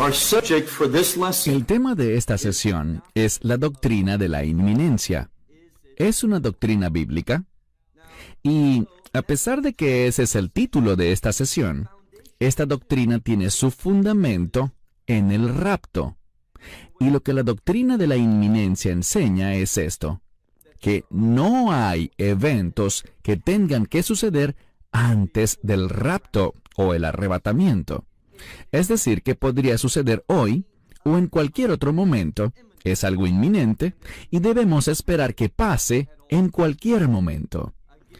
Our subject for this lesson El tema de esta sesión es la doctrina de la inminencia. ¿Es una doctrina bíblica? Y a pesar de que ese es el título de esta sesión, esta doctrina tiene su fundamento en el rapto. Y lo que la doctrina de la inminencia enseña es esto, que no hay eventos que tengan que suceder antes del rapto o el arrebatamiento. Es decir, que podría suceder hoy o en cualquier otro momento. Es algo inminente y debemos esperar que pase en cualquier momento.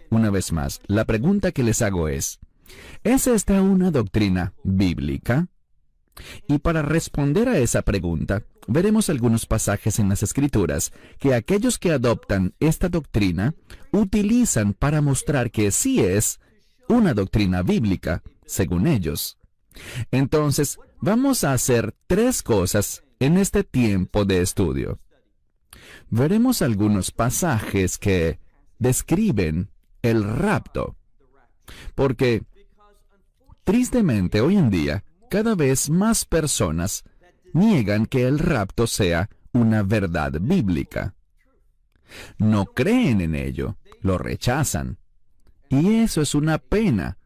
Una vez más, la pregunta que les hago ¿es esta una doctrina bíblica? Y para responder a esa pregunta, veremos algunos pasajes en las Escrituras que aquellos que adoptan esta doctrina utilizan para mostrar que sí es una doctrina bíblica, según ellos. Entonces, vamos a hacer 3 cosas en este tiempo de estudio. Veremos algunos pasajes que describen el rapto, porque, tristemente, hoy en día, cada vez más personas niegan que el rapto sea una verdad bíblica. No creen en ello, lo rechazan. Y eso es una pena,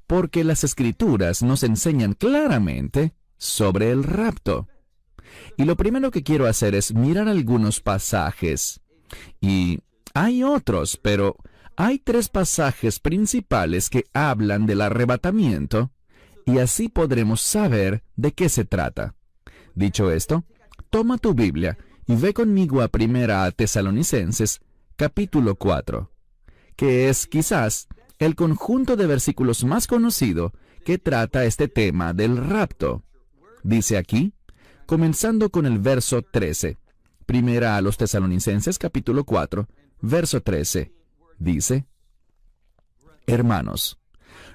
porque las Escrituras nos enseñan claramente sobre el rapto. Y lo primero que quiero hacer es mirar algunos pasajes. Y hay otros, pero hay 3 pasajes principales que hablan del arrebatamiento, y así podremos saber de qué se trata. Dicho esto, toma tu Biblia y ve conmigo a 1 Tesalonicenses, capítulo 4, que es quizás el conjunto de versículos más conocido que trata este tema del rapto. Dice aquí, comenzando con el verso 13, 1 Tesalonicenses, capítulo 4, verso 13, dice: Hermanos,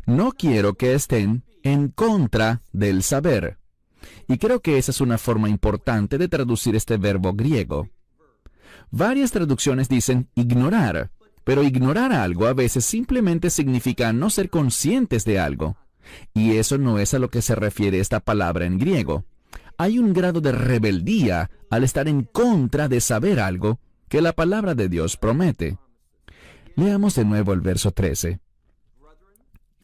no quiero que estén en contra del saber. Y creo que esa es una forma importante de traducir este verbo griego. Varias traducciones dicen ignorar, pero ignorar algo a veces simplemente significa no ser conscientes de algo. Y eso no es a lo que se refiere esta palabra en griego. Hay un grado de rebeldía al estar en contra de saber algo que la palabra de Dios promete. Leamos de nuevo el verso 13.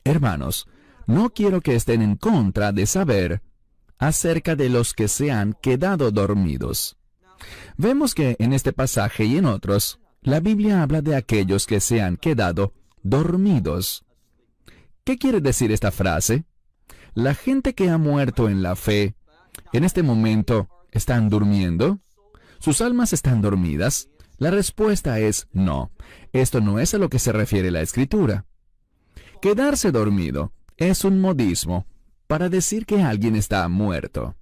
Hermanos, no quiero que estén en contra de saber acerca de los que se han quedado dormidos. Vemos que en este pasaje y en otros, la Biblia habla de aquellos que se han quedado dormidos. ¿Qué quiere decir esta frase? ¿La gente que ha muerto en la fe, en este momento, están durmiendo? ¿Sus almas están dormidas? La respuesta es no. Esto no es a lo que se refiere la Escritura. Quedarse dormido es un modismo para decir que alguien está muerto.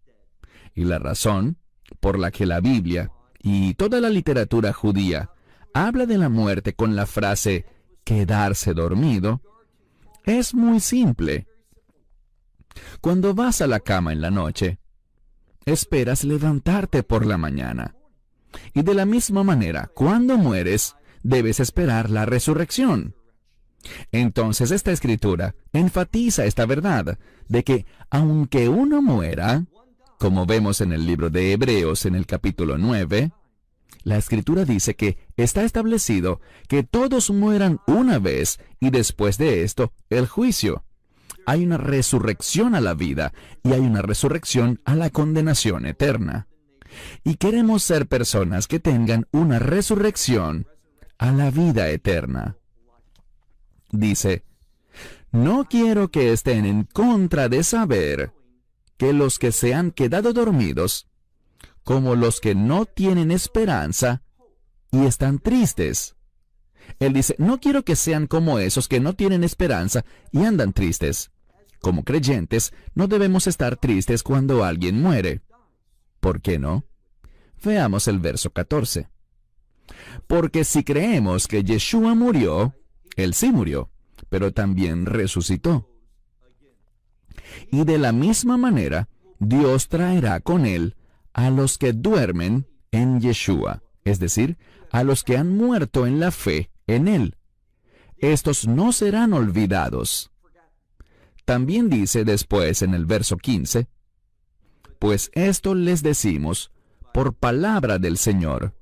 Y la razón por la que la Biblia y toda la literatura judía habla de la muerte con la frase quedarse dormido es muy simple. Cuando vas a la cama en la noche, esperas levantarte por la mañana. Y de la misma manera, cuando mueres, debes esperar la resurrección. Entonces esta escritura enfatiza esta verdad de que aunque uno muera, como vemos en el libro de Hebreos en el capítulo 9, la escritura dice que está establecido que todos mueran una vez y después de esto el juicio. Hay una resurrección a la vida y hay una resurrección a la condenación eterna. Y queremos ser personas que tengan una resurrección a la vida eterna. Dice, no quiero que estén en contra de saber que los que se han quedado dormidos, como los que no tienen esperanza y están tristes. Él dice, no quiero que sean como esos que no tienen esperanza y andan tristes. Como creyentes, no debemos estar tristes cuando alguien muere. ¿Por qué no? Veamos el verso 14. Porque si creemos que Yeshua murió, Él sí murió, pero también resucitó. Y de la misma manera, Dios traerá con Él a los que duermen en Yeshua, es decir, a los que han muerto en la fe en Él. Estos no serán olvidados. También dice después en el verso 15, Pues esto les decimos por palabra del Señor.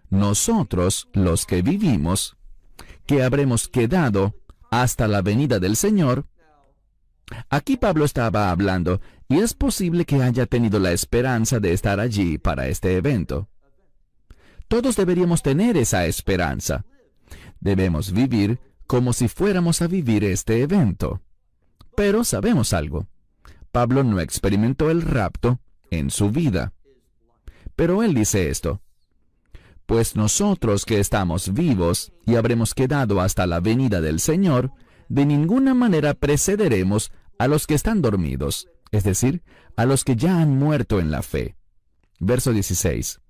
Nosotros, los que vivimos, que habremos quedado hasta la venida del Señor. Aquí Pablo estaba hablando, y es posible que haya tenido la esperanza de estar allí para este evento. Todos deberíamos tener esa esperanza. Debemos vivir como si fuéramos a vivir este evento. Pero sabemos algo. Pablo no experimentó el rapto en su vida. Pero él dice esto: pues nosotros que estamos vivos y habremos quedado hasta la venida del Señor, de ninguna manera precederemos a los que están dormidos, es decir, a los que ya han muerto en la fe. Verso 16.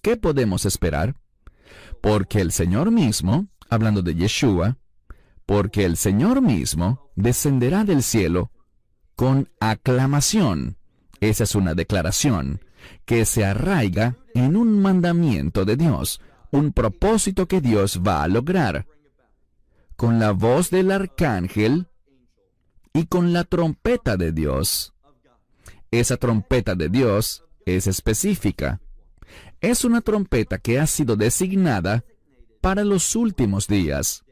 ¿Qué podemos esperar? Porque el Señor mismo, hablando de Yeshua, porque el Señor mismo descenderá del cielo con aclamación. Esa es una declaración que se arraiga en un mandamiento de Dios, un propósito que Dios va a lograr, con la voz del arcángel y con la trompeta de Dios. Esa trompeta de Dios es específica. Es una trompeta que ha sido designada para los últimos días.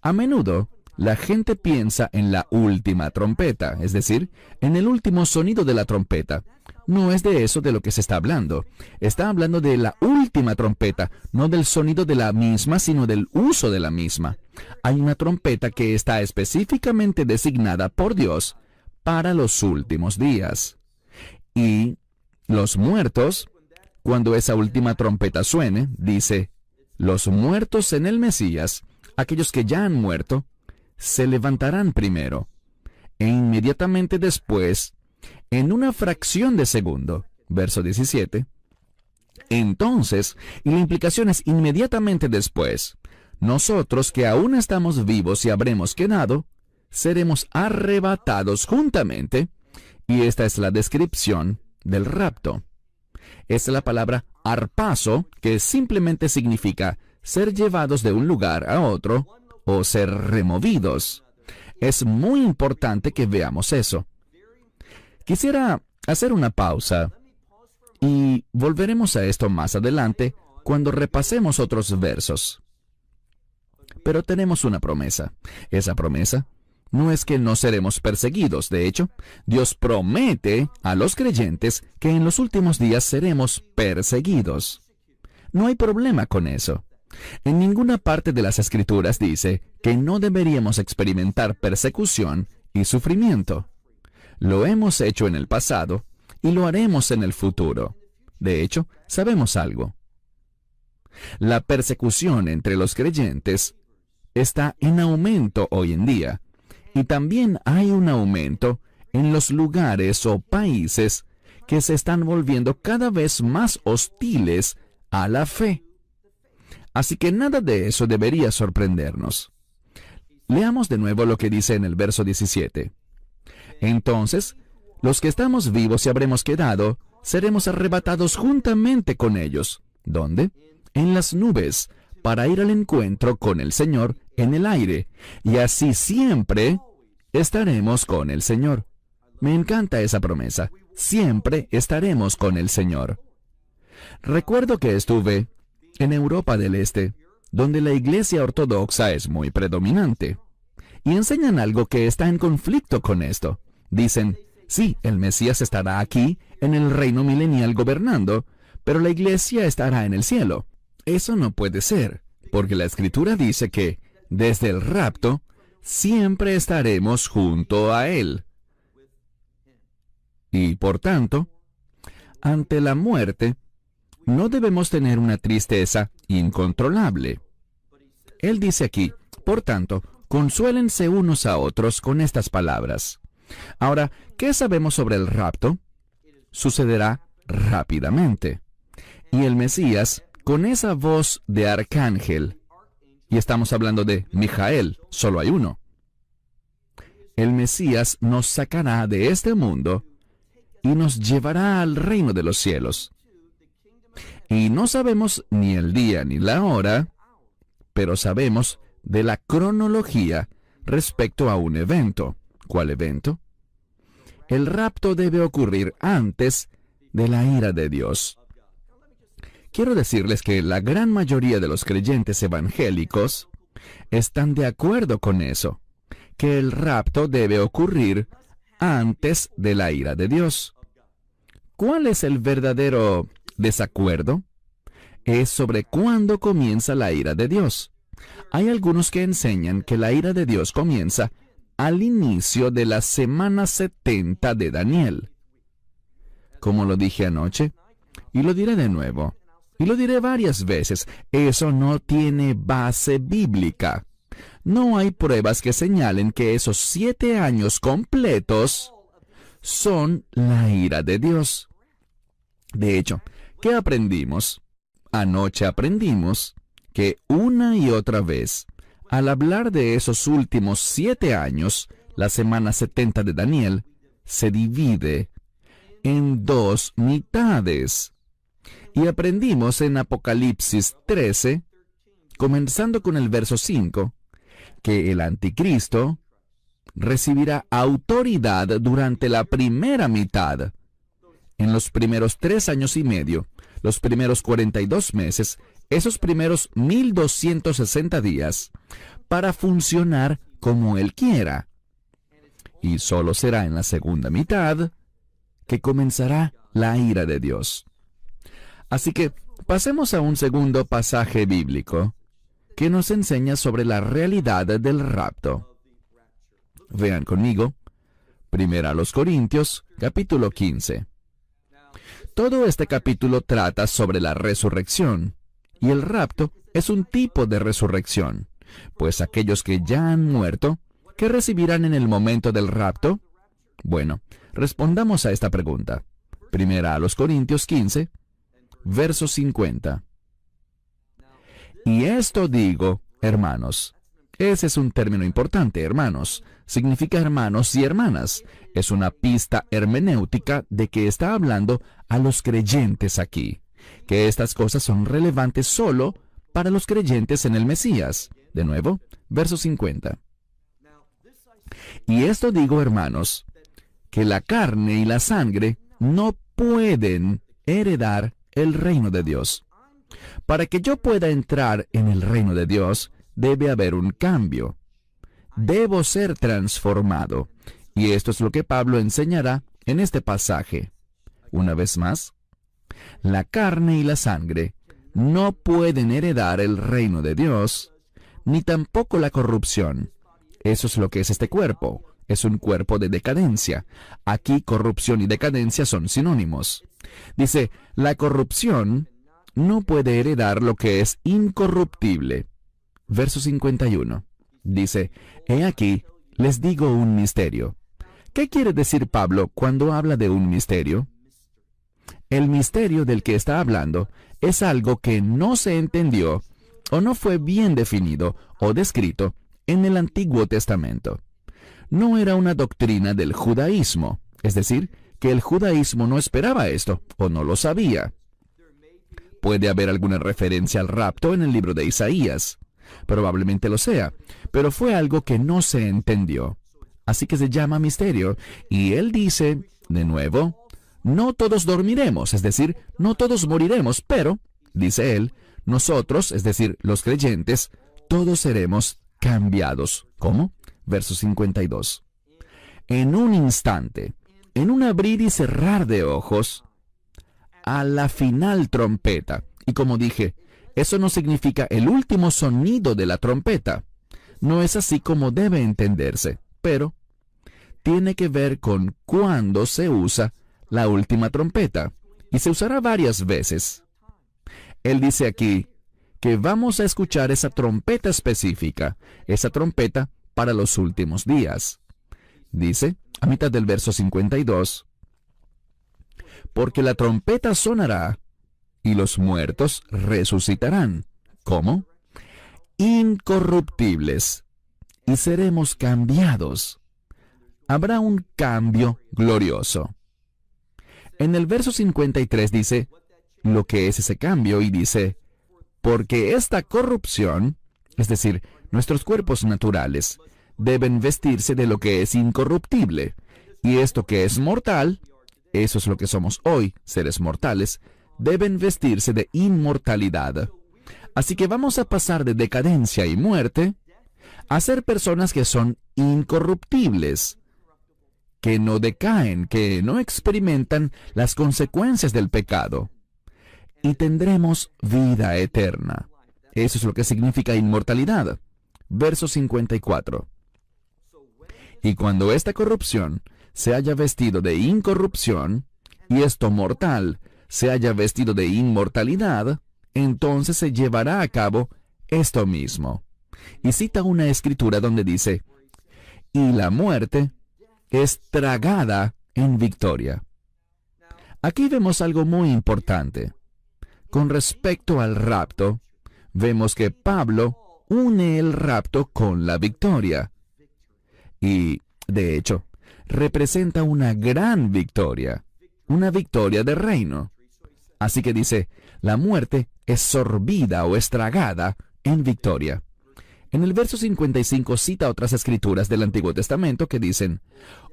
A menudo, la gente piensa en la última trompeta, es decir, en el último sonido de la trompeta. No es de eso de lo que se está hablando. Está hablando de la última trompeta, no del sonido de la misma, sino del uso de la misma. Hay una trompeta que está específicamente designada por Dios para los últimos días. Y los muertos, cuando esa última trompeta suene, dice, los muertos en el Mesías, aquellos que ya han muerto, se levantarán primero, e inmediatamente después, en una fracción de segundo, verso 17, entonces, y la implicación es inmediatamente después, nosotros que aún estamos vivos y habremos quedado, seremos arrebatados juntamente, y esta es la descripción del rapto. Es la palabra arpazo, que simplemente significa ser llevados de un lugar a otro o ser removidos. Es muy importante que veamos eso. Quisiera hacer una pausa y volveremos a esto más adelante cuando repasemos otros versos. Pero tenemos una promesa. Esa promesa no es que no seremos perseguidos. De hecho, Dios promete a los creyentes que en los últimos días seremos perseguidos. No hay problema con eso. En ninguna parte de las Escrituras dice que no deberíamos experimentar persecución y sufrimiento. Lo hemos hecho en el pasado y lo haremos en el futuro. De hecho, sabemos algo. La persecución entre los creyentes está en aumento hoy en día, y también hay un aumento en los lugares o países que se están volviendo cada vez más hostiles a la fe. Así que nada de eso debería sorprendernos. Leamos de nuevo lo que dice en el verso 17. Entonces, los que estamos vivos y habremos quedado, seremos arrebatados juntamente con ellos. ¿Dónde? En las nubes, para ir al encuentro con el Señor en el aire, y así siempre estaremos con el Señor. Me encanta esa promesa. Siempre estaremos con el Señor. Recuerdo que estuve en Europa del Este, donde la Iglesia ortodoxa es muy predominante, y enseñan algo que está en conflicto con esto. Dicen, sí, el Mesías estará aquí, en el reino milenial gobernando, pero la Iglesia estará en el cielo. Eso no puede ser, porque la Escritura dice que, desde el rapto, siempre estaremos junto a Él. Y, por tanto, ante la muerte, no debemos tener una tristeza incontrolable. Él dice aquí, por tanto, consuélense unos a otros con estas palabras. Ahora, ¿qué sabemos sobre el rapto? Sucederá rápidamente. Y el Mesías, con esa voz de arcángel, y estamos hablando de Mijael, solo hay uno. El Mesías nos sacará de este mundo y nos llevará al reino de los cielos. Y no sabemos ni el día ni la hora, pero sabemos de la cronología respecto a un evento. ¿Cuál evento? el rapto debe ocurrir antes de la ira de Dios. Quiero decirles que la gran mayoría de los creyentes evangélicos están de acuerdo con eso, que el rapto debe ocurrir antes de la ira de Dios. ¿Cuál es el verdadero desacuerdo? Es sobre cuándo comienza la ira de Dios. Hay algunos que enseñan que la ira de Dios comienza al inicio de la semana 70 de Daniel. Como lo dije anoche, y lo diré de nuevo, y lo diré varias veces, eso no tiene base bíblica. No hay pruebas que señalen que esos 7 años completos son la ira de Dios. De hecho, ¿qué aprendimos? Anoche aprendimos que una y otra vez, al hablar de esos últimos 7 años, la semana 70 de Daniel se divide en 2 mitades. Y aprendimos en Apocalipsis 13, comenzando con el verso 5, que el anticristo recibirá autoridad durante la primera mitad. En los primeros 3 años y medio, los primeros 42 meses, esos primeros 1260 días, para funcionar como Él quiera. Y solo será en la segunda mitad que comenzará la ira de Dios. Así que pasemos a un segundo pasaje bíblico que nos enseña sobre la realidad del rapto. Vean conmigo, 1 Corintios, capítulo 15. Todo este capítulo trata sobre la resurrección, y el rapto es un tipo de resurrección, pues aquellos que ya han muerto, ¿qué recibirán en el momento del rapto? Bueno, respondamos a esta pregunta. 1 Corintios 15, verso 50. Y esto digo, hermanos. Ese es un término importante, hermanos. Significa hermanos y hermanas. Es una pista hermenéutica de que está hablando a los creyentes aquí, que estas cosas son relevantes solo para los creyentes en el Mesías. De nuevo, verso 50. Y esto digo, hermanos, que la carne y la sangre no pueden heredar el reino de Dios. Para que yo pueda entrar en el reino de Dios, debe haber un cambio. Debo ser transformado. Y esto es lo que Pablo enseñará en este pasaje. Una vez más, la carne y la sangre no pueden heredar el reino de Dios, ni tampoco la corrupción. Eso es lo que es este cuerpo. Es un cuerpo de decadencia. Aquí corrupción y decadencia son sinónimos. Dice, la corrupción no puede heredar lo que es incorruptible. Verso 51. Dice, he aquí, les digo un misterio. ¿Qué quiere decir Pablo cuando habla de un misterio? El misterio del que está hablando es algo que no se entendió o no fue bien definido o descrito en el Antiguo Testamento. No era una doctrina del judaísmo, es decir, que el judaísmo no esperaba esto o no lo sabía. Puede haber alguna referencia al rapto en el libro de Isaías. Probablemente lo sea, pero fue algo que no se entendió. Así que se llama misterio. Y él dice, de nuevo, no todos dormiremos, es decir, no todos moriremos, pero, dice él, nosotros, es decir, los creyentes, todos seremos cambiados. ¿Cómo? Verso 52. En un instante, en un abrir y cerrar de ojos, a la final trompeta. Y como dije, eso no significa el último sonido de la trompeta. No es así como debe entenderse, pero tiene que ver con cuándo se usa la última trompeta, y se usará varias veces. Él dice aquí que vamos a escuchar esa trompeta específica, esa trompeta para los últimos días. Dice, a mitad del verso 52, porque la trompeta sonará, y los muertos resucitarán. ¿Cómo? Incorruptibles, y seremos cambiados. Habrá un cambio glorioso. En el verso 53 dice lo que es ese cambio y dice, porque esta corrupción, es decir, nuestros cuerpos naturales, deben vestirse de lo que es incorruptible, Y esto que es mortal, eso es lo que somos hoy, seres mortales, deben vestirse de inmortalidad. Así que vamos a pasar de decadencia y muerte a ser personas que son incorruptibles, que no decaen, que no experimentan las consecuencias del pecado. Y tendremos vida eterna. Eso es lo que significa inmortalidad. Verso 54. Y cuando esta corrupción se haya vestido de incorrupción, y esto mortal se haya vestido de inmortalidad, entonces se llevará a cabo esto mismo. Y cita una escritura donde dice, y la muerte es tragada en victoria. Aquí vemos algo muy importante. Con respecto al rapto, vemos que Pablo une el rapto con la victoria. Y, de hecho, representa una gran victoria, una victoria del reino. Así que dice, la muerte es sorbida o estragada en victoria. En el verso 55 cita otras escrituras del Antiguo Testamento que dicen,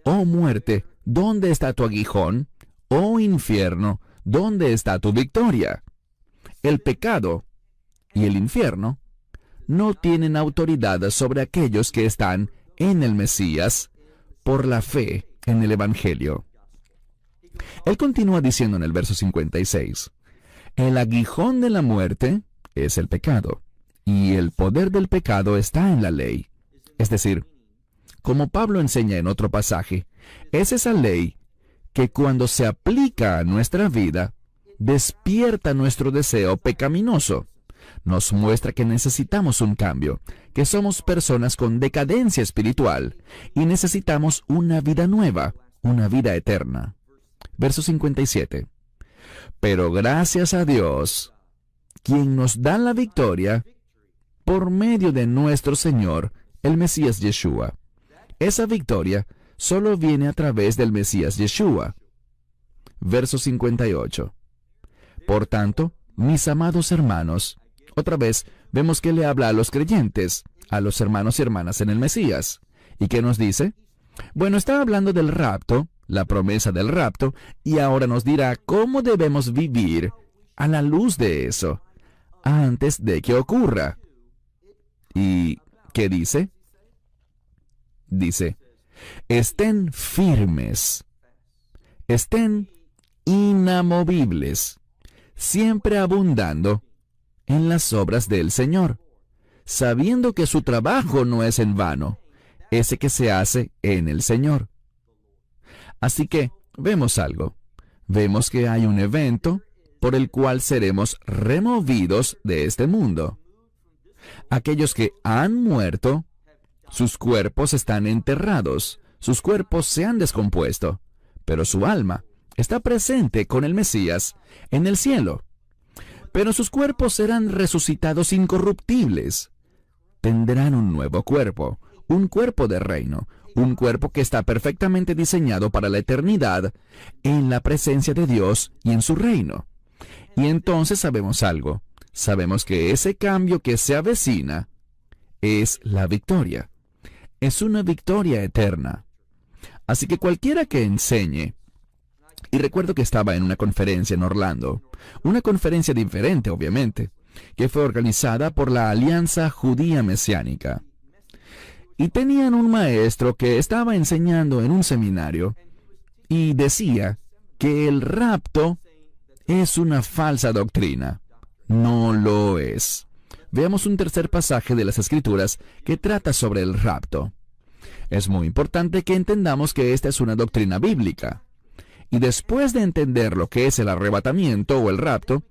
«Oh muerte, ¿dónde está tu aguijón? Oh infierno, ¿dónde está tu victoria?» El pecado y el infierno no tienen autoridad sobre aquellos que están en el Mesías por la fe en el Evangelio. Él continúa diciendo en el verso 56, «El aguijón de la muerte es el pecado, y el poder del pecado está en la ley». Es decir, como Pablo enseña en otro pasaje, es esa ley que cuando se aplica a nuestra vida, despierta nuestro deseo pecaminoso. Nos muestra que necesitamos un cambio, que somos personas con decadencia espiritual y necesitamos una vida nueva, una vida eterna. Verso 57. Pero gracias a Dios, quien nos da la victoria por medio de nuestro Señor, el Mesías Yeshua. Esa victoria solo viene a través del Mesías Yeshua. Verso 58. Por tanto, mis amados hermanos, otra vez vemos que le habla a los creyentes, a los hermanos y hermanas en el Mesías. ¿Y qué nos dice? Bueno, está hablando del rapto, la promesa del rapto, y ahora nos dirá cómo debemos vivir a la luz de eso, antes de que ocurra. ¿Y qué dice? Dice, estén firmes, estén inamovibles, siempre abundando en las obras del Señor, sabiendo que su trabajo no es en vano, ese que se hace en el Señor. Así que vemos algo. Vemos que hay un evento por el cual seremos removidos de este mundo. Aquellos que han muerto, sus cuerpos están enterrados, sus cuerpos se han descompuesto, pero su alma está presente con el Mesías en el cielo. Pero sus cuerpos serán resucitados incorruptibles. Tendrán un nuevo cuerpo, un cuerpo de reino, un cuerpo que está perfectamente diseñado para la eternidad en la presencia de Dios y en su reino. Y entonces sabemos algo. Sabemos que ese cambio que se avecina es la victoria. Es una victoria eterna. Así que cualquiera que enseñe, y recuerdo que estaba en una conferencia en Orlando, una conferencia diferente, obviamente, que fue organizada por la Alianza Judía Mesiánica. Y tenían un maestro que estaba enseñando en un seminario y decía que el rapto es una falsa doctrina. No lo es. Veamos un tercer pasaje de las Escrituras que trata sobre el rapto. Es muy importante que entendamos que esta es una doctrina bíblica. Y después de entender lo que es el arrebatamiento o el rapto,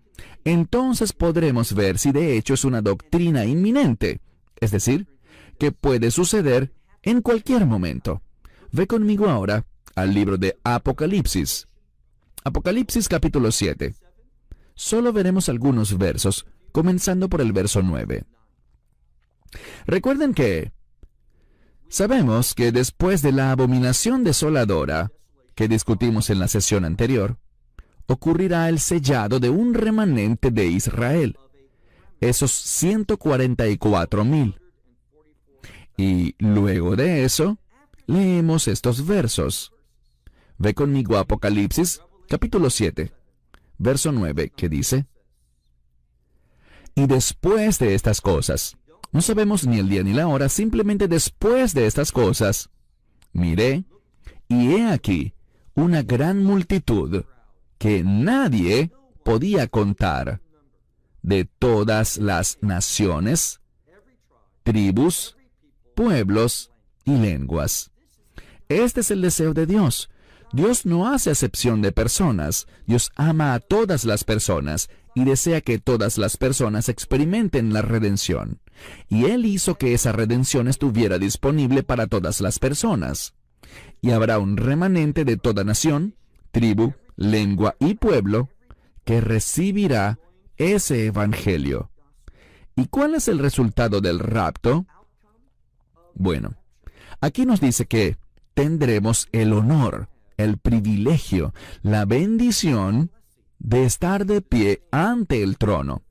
entonces podremos ver si de hecho es una doctrina inminente, es decir, que puede suceder en cualquier momento. Ve conmigo ahora al libro de Apocalipsis. Apocalipsis capítulo 7. Solo veremos algunos versos, comenzando por el verso 9. Recuerden que sabemos que después de la abominación desoladora que discutimos en la sesión anterior, ocurrirá el sellado de un remanente de Israel, esos 144,000. Y luego de eso, leemos estos versos. Ve conmigo a Apocalipsis, capítulo 7, verso 9, que dice: y después de estas cosas, no sabemos ni el día ni la hora, simplemente después de estas cosas, miré, y he aquí una gran multitud que nadie podía contar, de todas las naciones, tribus, pueblos y lenguas. Este es el deseo de Dios. Dios no hace acepción de personas. Dios ama a todas las personas y desea que todas las personas experimenten la redención. Y Él hizo que esa redención estuviera disponible para todas las personas. Y habrá un remanente de toda nación, tribu, lengua y pueblo que recibirá ese evangelio. ¿Y cuál es el resultado del rapto? Bueno, aquí nos dice que tendremos el honor, el privilegio, la bendición de estar de pie ante el trono.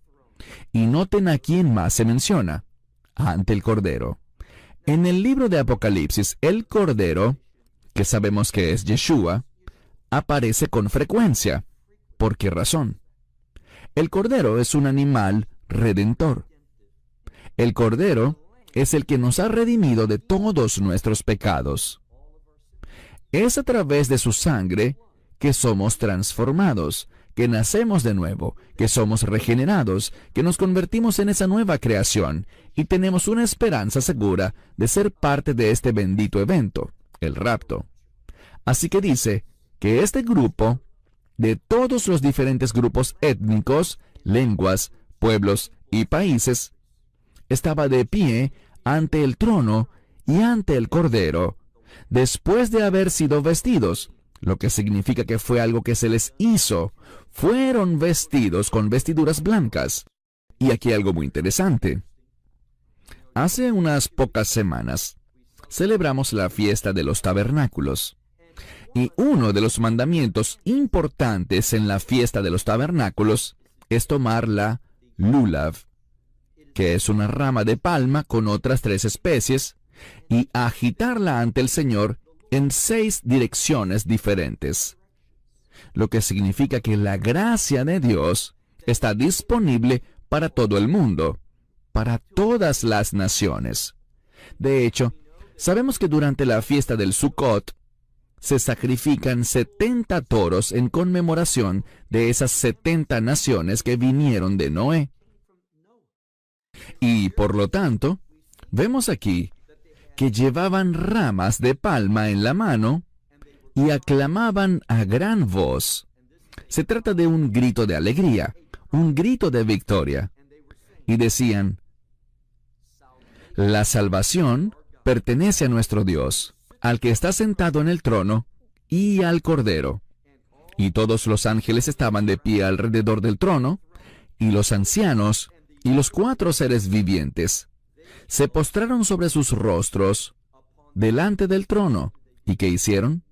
Y noten a quién más se menciona: ante el Cordero. En el libro de Apocalipsis, el Cordero, que sabemos que es Yeshua, aparece con frecuencia. ¿Por qué razón? El Cordero es un animal redentor. El Cordero es el que nos ha redimido de todos nuestros pecados. Es a través de su sangre que somos transformados, que nacemos de nuevo, que somos regenerados, que nos convertimos en esa nueva creación y tenemos una esperanza segura de ser parte de este bendito evento, el rapto. Así que dice que este grupo, de todos los diferentes grupos étnicos, lenguas, pueblos y países, estaba de pie ante el trono y ante el Cordero, después de haber sido vestidos, lo que significa que fue algo que se les hizo. Fueron vestidos con vestiduras blancas. Y aquí algo muy interesante. Hace unas pocas semanas, celebramos la fiesta de los tabernáculos. Y uno de los mandamientos importantes en la fiesta de los tabernáculos es tomar la lulav, que es una rama de palma con otras 3 especies, y agitarla ante el Señor en 6 direcciones diferentes. Lo que significa que la gracia de Dios está disponible para todo el mundo, para todas las naciones. De hecho, sabemos que durante la fiesta del Sukkot se sacrifican 70 toros en conmemoración de esas 70 naciones que vinieron de Noé. Y por lo tanto, vemos aquí que llevaban ramas de palma en la mano y aclamaban a gran voz. Se trata de un grito de alegría, un grito de victoria. Y decían: la salvación pertenece a nuestro Dios, al que está sentado en el trono, y al Cordero. Y todos los ángeles estaban de pie alrededor del trono, y los ancianos, y los 4 seres vivientes, se postraron sobre sus rostros delante del trono. ¿Y qué hicieron?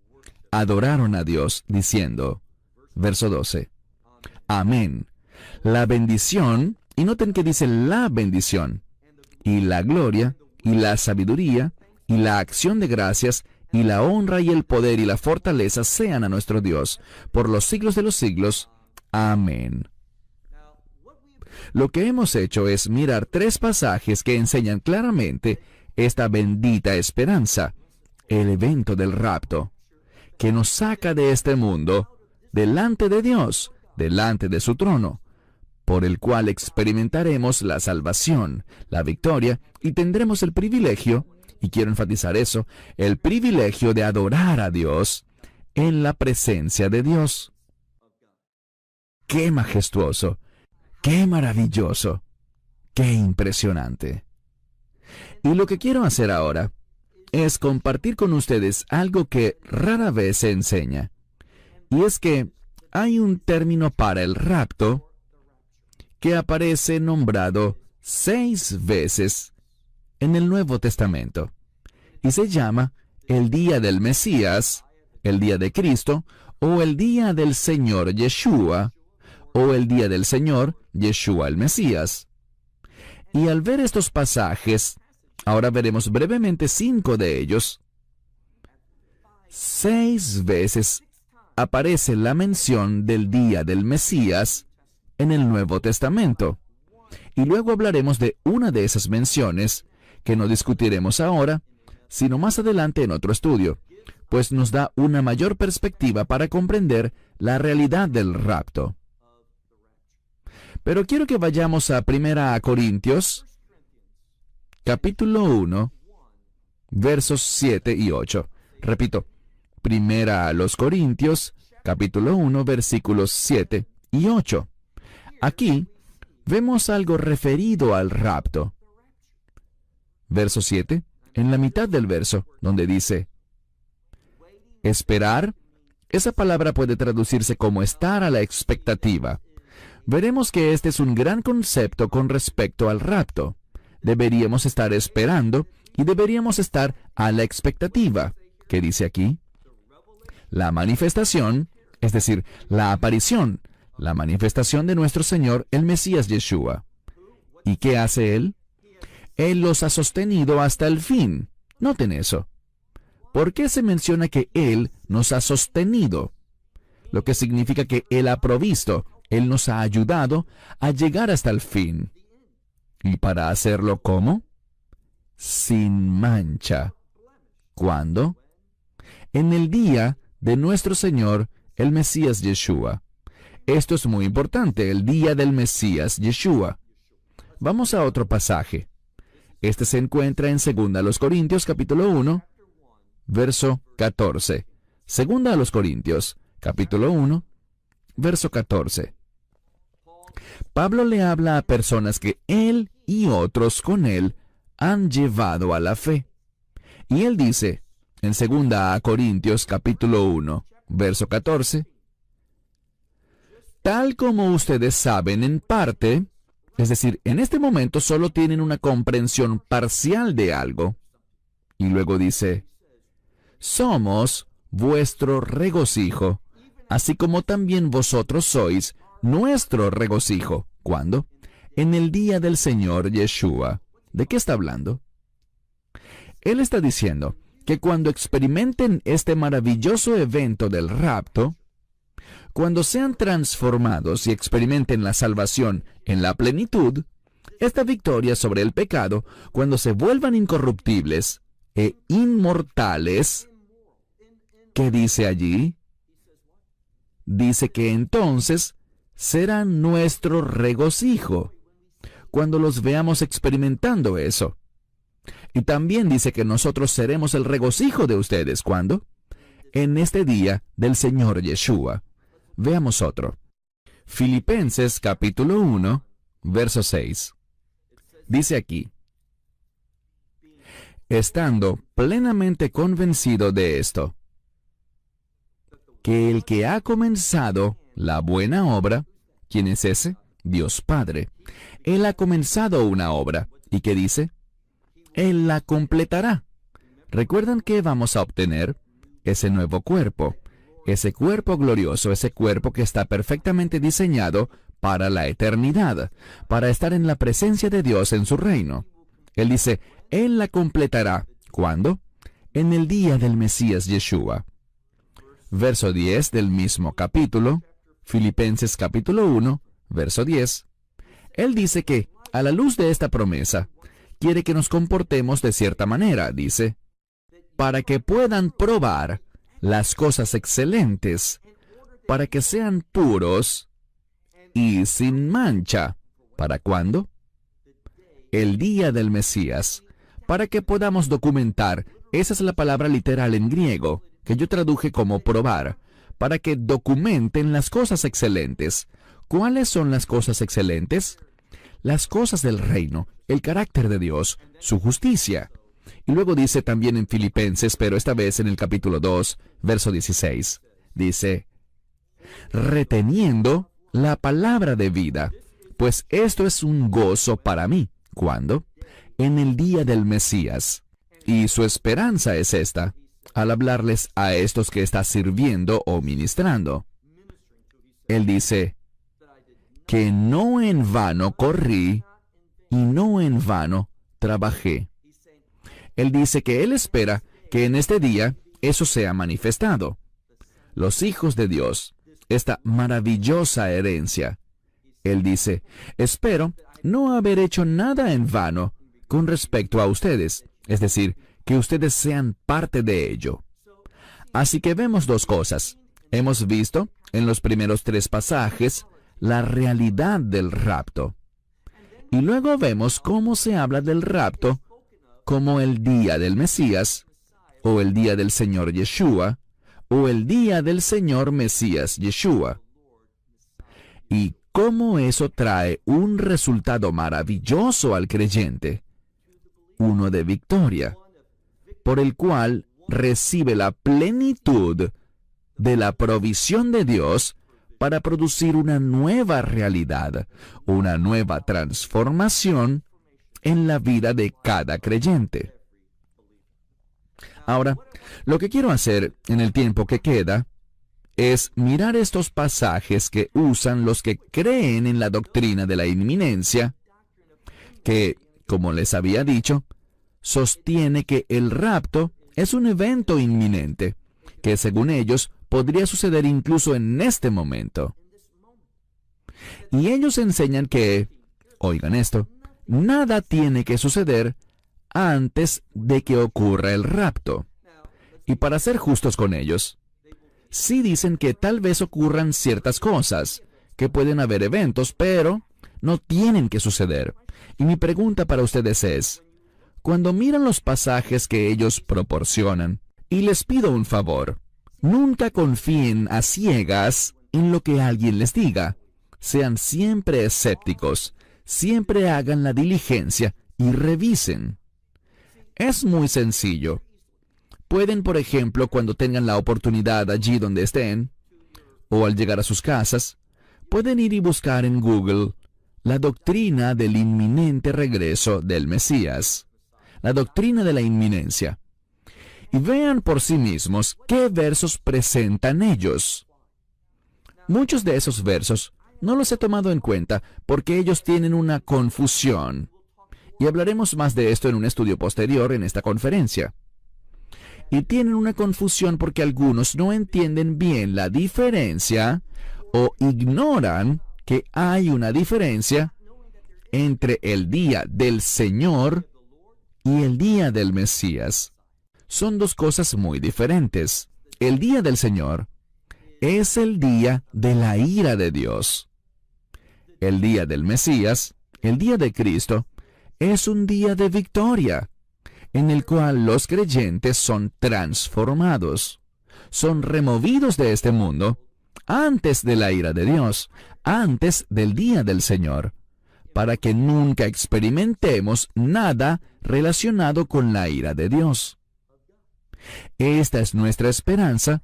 Adoraron a Dios, diciendo, verso 12, amén. La bendición, y noten que dice la bendición, y la gloria, y la sabiduría, y la acción de gracias, y la honra y el poder y la fortaleza sean a nuestro Dios, por los siglos de los siglos. Amén. Lo que hemos hecho es mirar 3 pasajes que enseñan claramente esta bendita esperanza, el evento del rapto, que nos saca de este mundo, delante de Dios, delante de su trono, por el cual experimentaremos la salvación, la victoria, y tendremos el privilegio, y quiero enfatizar eso, el privilegio de adorar a Dios en la presencia de Dios. ¡Qué majestuoso! ¡Qué maravilloso! ¡Qué impresionante! Y lo que quiero hacer ahora es compartir con ustedes algo que rara vez se enseña. Y es que hay un término para el rapto que aparece nombrado 6 veces en el Nuevo Testamento. Y se llama el día del Mesías, el día de Cristo, o el día del Señor Yeshua, o el día del Señor Yeshua el Mesías. Y al ver estos pasajes, ahora veremos brevemente 5 de ellos. 6 veces aparece la mención del día del Mesías en el Nuevo Testamento. Y luego hablaremos de una de esas menciones, que no discutiremos ahora, sino más adelante en otro estudio, pues nos da una mayor perspectiva para comprender la realidad del rapto. Pero quiero que vayamos a 1 Corintios, capítulo 1, versos 7 y 8. Repito, 1 Corintios, capítulo 1, versículos 7 y 8. Aquí vemos algo referido al rapto. Verso 7, en la mitad del verso, donde dice, esperar, esa palabra puede traducirse como estar a la expectativa. Veremos que este es un gran concepto con respecto al rapto. Deberíamos estar esperando y deberíamos estar a la expectativa. ¿Qué dice aquí? La manifestación, es decir, la aparición, la manifestación de nuestro Señor, el Mesías Yeshua. ¿Y qué hace Él? Él los ha sostenido hasta el fin. Noten eso. ¿Por qué se menciona que Él nos ha sostenido? Lo que significa que Él ha provisto, Él nos ha ayudado a llegar hasta el fin. ¿Y para hacerlo cómo? Sin mancha. ¿Cuándo? En el día de nuestro Señor, el Mesías Yeshua. Esto es muy importante, el día del Mesías Yeshua. Vamos a otro pasaje. Este se encuentra en 2 Corintios, capítulo 1, verso 14. 2 Corintios, capítulo 1, verso 14. Pablo le habla a personas que él y otros con él han llevado a la fe. Y él dice, en 2 Corintios, capítulo 1, verso 14, tal como ustedes saben en parte, es decir, en este momento solo tienen una comprensión parcial de algo. Y luego dice, somos vuestro regocijo, así como también vosotros sois nuestro regocijo. ¿Cuándo? En el día del Señor Yeshua. ¿De qué está hablando? Él está diciendo que cuando experimenten este maravilloso evento del rapto, cuando sean transformados y experimenten la salvación en la plenitud, esta victoria sobre el pecado, cuando se vuelvan incorruptibles e inmortales, ¿qué dice allí? Dice que entonces serán nuestro regocijo, cuando los veamos experimentando eso. Y también dice que nosotros seremos el regocijo de ustedes, ¿cuándo? En este día del Señor Yeshua. Veamos otro. Filipenses capítulo 1, verso 6. Dice aquí, estando plenamente convencido de esto, que el que ha comenzado la buena obra, ¿quién es ese? Dios Padre. Él ha comenzado una obra. ¿Y qué dice? Él la completará. ¿Recuerdan qué vamos a obtener? Ese nuevo cuerpo. Ese cuerpo glorioso, ese cuerpo que está perfectamente diseñado para la eternidad, para estar en la presencia de Dios en su reino. Él dice, Él la completará. ¿Cuándo? En el día del Mesías Yeshua. Verso 10 del mismo capítulo, Filipenses capítulo 1, verso 10. Él dice que, a la luz de esta promesa, quiere que nos comportemos de cierta manera, dice, para que puedan probar las cosas excelentes, para que sean puros y sin mancha. ¿Para cuándo? El día del Mesías. Para que podamos documentar, esa es la palabra literal en griego, que yo traduje como probar, para que documenten las cosas excelentes. ¿Cuáles son las cosas excelentes? Las cosas del reino, el carácter de Dios, su justicia. Y luego dice también en Filipenses, pero esta vez en el capítulo 2, verso 16, dice, reteniendo la palabra de vida, pues esto es un gozo para mí. ¿Cuándo? En el día del Mesías. Y su esperanza es esta, al hablarles a estos que está sirviendo o ministrando. Él dice, que no en vano corrí y no en vano trabajé. Él dice que él espera que en este día eso sea manifestado. los hijos de Dios, esta maravillosa herencia. Él dice, espero no haber hecho nada en vano con respecto a ustedes, es decir, que ustedes sean parte de ello. Así que vemos dos cosas. Hemos visto en los primeros 3 pasajes la realidad del rapto. Y luego vemos cómo se habla del rapto como el día del Mesías, o el día del Señor Yeshua, o el día del Señor Mesías Yeshua. Y cómo eso trae un resultado maravilloso al creyente, uno de victoria, por el cual recibe la plenitud de la provisión de Dios para producir una nueva realidad, una nueva transformación en la vida de cada creyente. Ahora, lo que quiero hacer en el tiempo que queda es mirar estos pasajes que usan los que creen en la doctrina de la inminencia, que, como les había dicho, sostiene que el rapto es un evento inminente, que según ellos podría suceder incluso en este momento. Y ellos enseñan que, oigan esto, nada tiene que suceder antes de que ocurra el rapto. Y para ser justos con ellos, sí dicen que tal vez ocurran ciertas cosas, que pueden haber eventos, pero no tienen que suceder. Y mi pregunta para ustedes es, cuando miran los pasajes que ellos proporcionan, y les pido un favor, nunca confíen a ciegas en lo que alguien les diga. Sean siempre escépticos, siempre hagan la diligencia y revisen. Es muy sencillo. Pueden, por ejemplo, cuando tengan la oportunidad allí donde estén, o al llegar a sus casas, pueden ir y buscar en Google la doctrina del inminente regreso del Mesías, la doctrina de la inminencia, y vean por sí mismos qué versos presentan ellos. Muchos de esos versos no los he tomado en cuenta porque ellos tienen una confusión, y hablaremos más de esto en un estudio posterior en esta conferencia. Y tienen una confusión porque algunos no entienden bien la diferencia o ignoran que hay una diferencia entre el día del Señor y el día del Mesías. Son dos cosas muy diferentes. El día del Señor es el día de la ira de Dios. El día del Mesías, el día de Cristo, es un día de victoria, en el cual los creyentes son transformados, son removidos de este mundo antes de la ira de Dios, antes del día del Señor, para que nunca experimentemos nada relacionado con la ira de Dios. Esta es nuestra esperanza,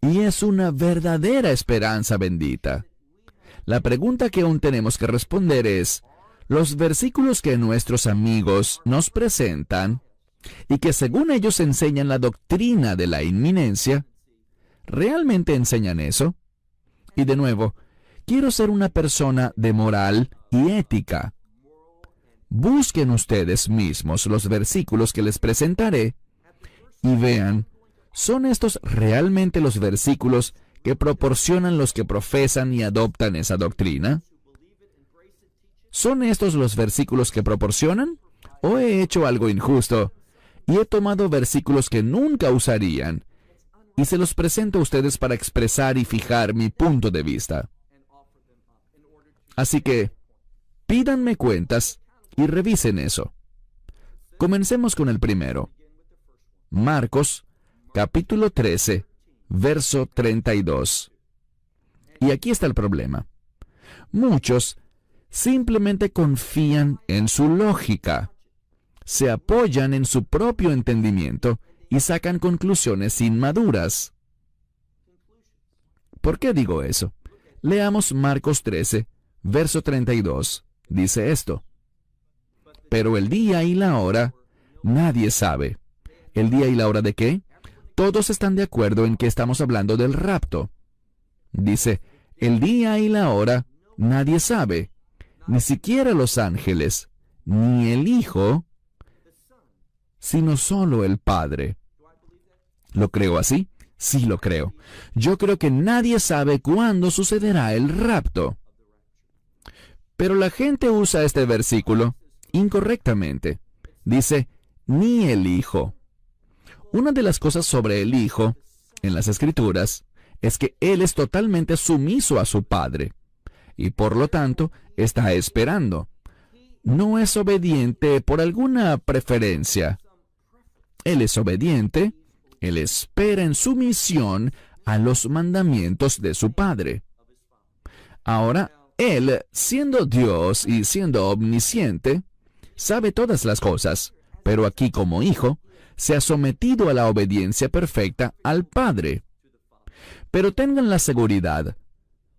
y es una verdadera esperanza bendita. La pregunta que aún tenemos que responder es, los versículos que nuestros amigos nos presentan, y que según ellos enseñan la doctrina de la inminencia, ¿realmente enseñan eso? Y de nuevo, quiero ser una persona de moral y ética. Busquen ustedes mismos los versículos que les presentaré y vean, ¿son estos realmente los versículos que proporcionan los que profesan y adoptan esa doctrina? ¿Son estos los versículos que proporcionan? ¿O he hecho algo injusto y he tomado versículos que nunca usarían y se los presento a ustedes para expresar y fijar mi punto de vista? Así que, pídanme cuentas y revisen eso. Comencemos con el primero. Marcos, capítulo 13, verso 32. Y aquí está el problema. Muchos simplemente confían en su lógica, se apoyan en su propio entendimiento y sacan conclusiones inmaduras. ¿Por qué digo eso? Leamos Marcos 13, verso 32. Dice esto: pero el día y la hora nadie sabe. ¿El día y la hora de qué? Todos están de acuerdo en que estamos hablando del rapto. Dice, el día y la hora nadie sabe, ni siquiera los ángeles, ni el Hijo, sino solo el Padre. ¿Lo creo así? Sí lo creo. Yo creo que nadie sabe cuándo sucederá el rapto. Pero la gente usa este versículo incorrectamente. Dice, ni el Hijo. Una de las cosas sobre el Hijo, en las Escrituras, es que Él es totalmente sumiso a su Padre, y por lo tanto está esperando. No es obediente por alguna preferencia. Él es obediente, Él espera en sumisión a los mandamientos de su Padre. Ahora, Él, siendo Dios y siendo omnisciente, sabe todas las cosas, pero aquí como Hijo, se ha sometido a la obediencia perfecta al Padre. Pero tengan la seguridad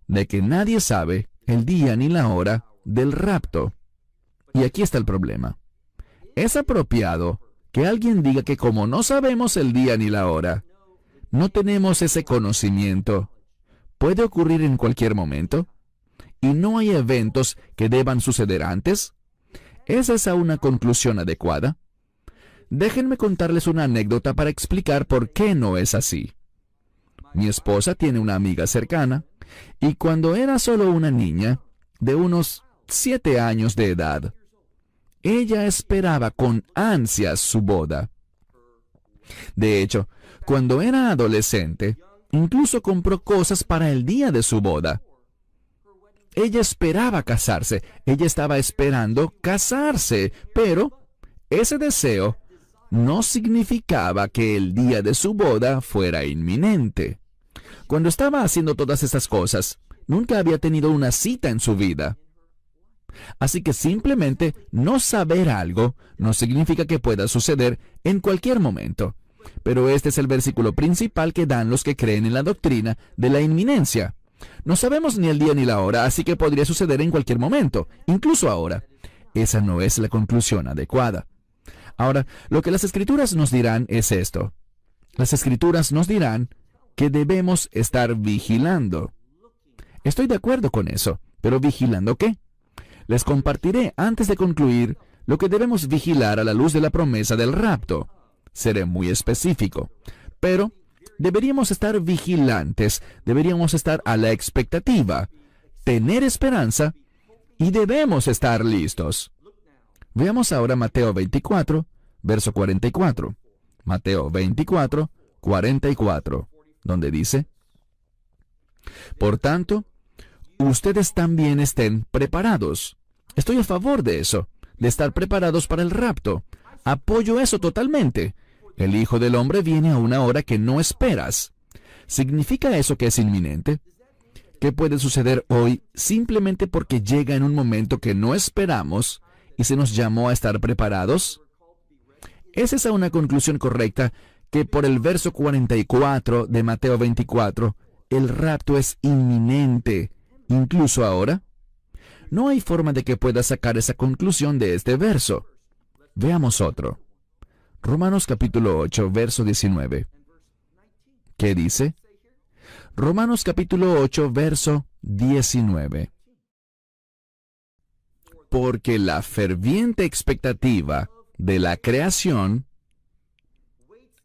de que nadie sabe el día ni la hora del rapto. Y aquí está el problema. Es apropiado que alguien diga que como no sabemos el día ni la hora, no tenemos ese conocimiento. Puede ocurrir en cualquier momento, y no hay eventos que deban suceder antes. ¿Es esa una conclusión adecuada? Déjenme contarles una anécdota para explicar por qué no es así. Mi esposa tiene una amiga cercana, y cuando era solo una niña, de unos 7 años de edad, ella esperaba con ansias su boda. De hecho, cuando era adolescente, incluso compró cosas para el día de su boda. Ella esperaba casarse, ella estaba esperando casarse, pero ese deseo no significaba que el día de su boda fuera inminente. Cuando estaba haciendo todas estas cosas, nunca había tenido una cita en su vida. Así que simplemente no saber algo no significa que pueda suceder en cualquier momento. Pero este es el versículo principal que dan los que creen en la doctrina de la inminencia. No sabemos ni el día ni la hora, así que podría suceder en cualquier momento, incluso ahora. Esa no es la conclusión adecuada. Ahora, lo que las Escrituras nos dirán es esto. Las Escrituras nos dirán que debemos estar vigilando. Estoy de acuerdo con eso, pero ¿vigilando qué? Les compartiré antes de concluir lo que debemos vigilar a la luz de la promesa del rapto. Seré muy específico, pero deberíamos estar vigilantes, deberíamos estar a la expectativa, tener esperanza y debemos estar listos. Veamos ahora Mateo 24, verso 44. Mateo 24, 44, donde dice, por tanto, ustedes también estén preparados. Estoy a favor de eso, de estar preparados para el rapto. Apoyo eso totalmente. El Hijo del Hombre viene a una hora que no esperas. ¿Significa eso que es inminente? ¿Qué puede suceder hoy simplemente porque llega en un momento que no esperamos y se nos llamó a estar preparados? ¿Es esa una conclusión correcta que por el verso 44 de Mateo 24, el rapto es inminente, incluso ahora? No hay forma de que pueda sacar esa conclusión de este verso. Veamos otro. Romanos capítulo 8, verso 19. ¿Qué dice? Romanos capítulo 8, verso 19. Porque la ferviente expectativa de la creación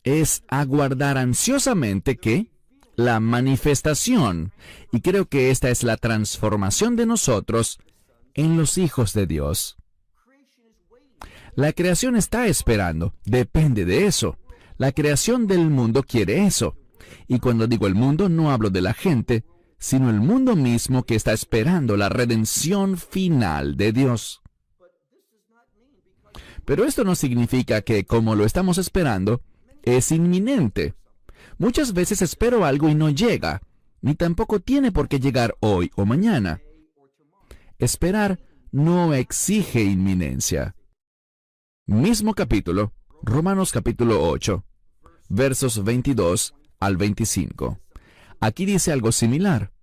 es aguardar ansiosamente que la manifestación, y creo que esta es la transformación de nosotros en los hijos de Dios. La creación está esperando, depende de eso. La creación del mundo quiere eso. Y cuando digo el mundo, no hablo de la gente, sino el mundo mismo que está esperando la redención final de Dios. Pero esto no significa que, como lo estamos esperando, es inminente. Muchas veces espero algo y no llega, ni tampoco tiene por qué llegar hoy o mañana. Esperar no exige inminencia. Mismo capítulo, Romanos capítulo 8, versos 22 al 25. Aquí dice algo similar.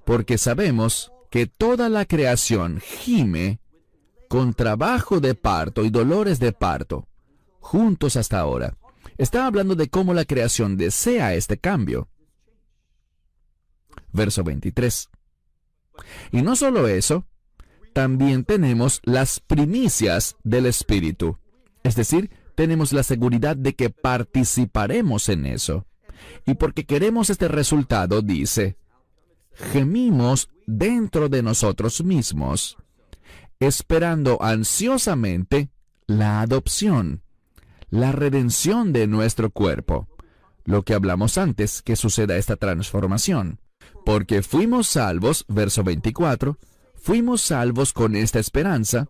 Porque sabemos que toda la creación gime con trabajo de parto y dolores de parto, juntos hasta ahora. Está hablando de cómo la creación desea este cambio. Verso 23. Y no solo eso, también tenemos las primicias del Espíritu. Es decir, tenemos la seguridad de que participaremos en eso. Y porque queremos este resultado, dice, gemimos dentro de nosotros mismos, esperando ansiosamente la adopción, la redención de nuestro cuerpo. Lo que hablamos antes, que suceda esta transformación. Porque fuimos salvos, verso 24, fuimos salvos con esta esperanza,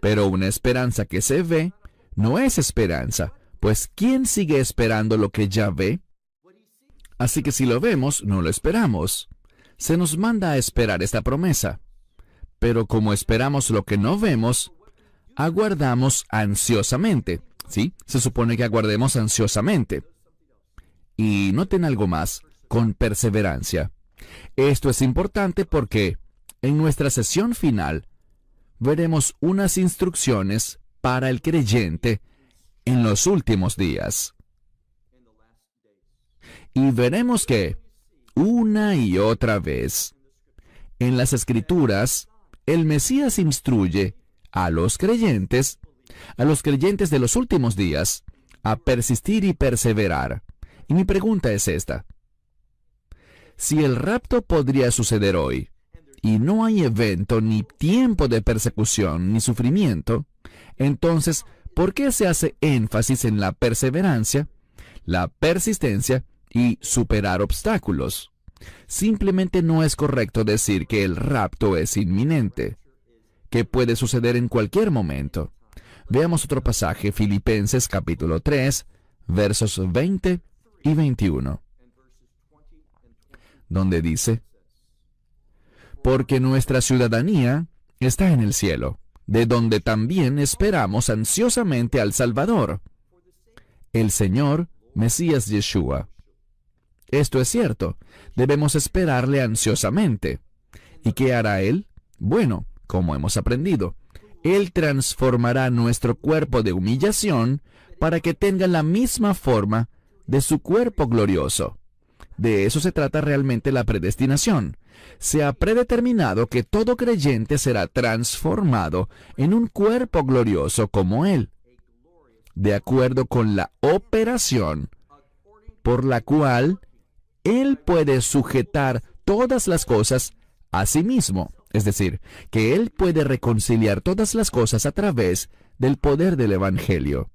pero una esperanza que se ve no es esperanza, pues ¿quién sigue esperando lo que ya ve? Así que si lo vemos, no lo esperamos. Se nos manda a esperar esta promesa. Pero como esperamos lo que no vemos, aguardamos ansiosamente. ¿Sí? Se supone que aguardemos ansiosamente. Y noten algo más, con perseverancia. Esto es importante porque en nuestra sesión final veremos unas instrucciones para el creyente en los últimos días. Y veremos que, una y otra vez, en las Escrituras, el Mesías instruye a los creyentes de los últimos días, a persistir y perseverar. Y mi pregunta es esta. Si el rapto podría suceder hoy, y no hay evento ni tiempo de persecución ni sufrimiento, entonces, ¿por qué se hace énfasis en la perseverancia, la persistencia y superar obstáculos? Simplemente no es correcto decir que el rapto es inminente, que puede suceder en cualquier momento. Veamos otro pasaje, Filipenses capítulo 3, versos 20 y 21, donde dice, porque nuestra ciudadanía está en el cielo, de donde también esperamos ansiosamente al Salvador, el Señor Mesías Yeshua. Esto es cierto, debemos esperarle ansiosamente. ¿Y qué hará Él? Bueno, como hemos aprendido, Él transformará nuestro cuerpo de humillación para que tenga la misma forma de su cuerpo glorioso. De eso se trata realmente la predestinación. Se ha predeterminado que todo creyente será transformado en un cuerpo glorioso como Él, de acuerdo con la operación por la cual Él puede sujetar todas las cosas a sí mismo. Es decir, que Él puede reconciliar todas las cosas a través del poder del Evangelio.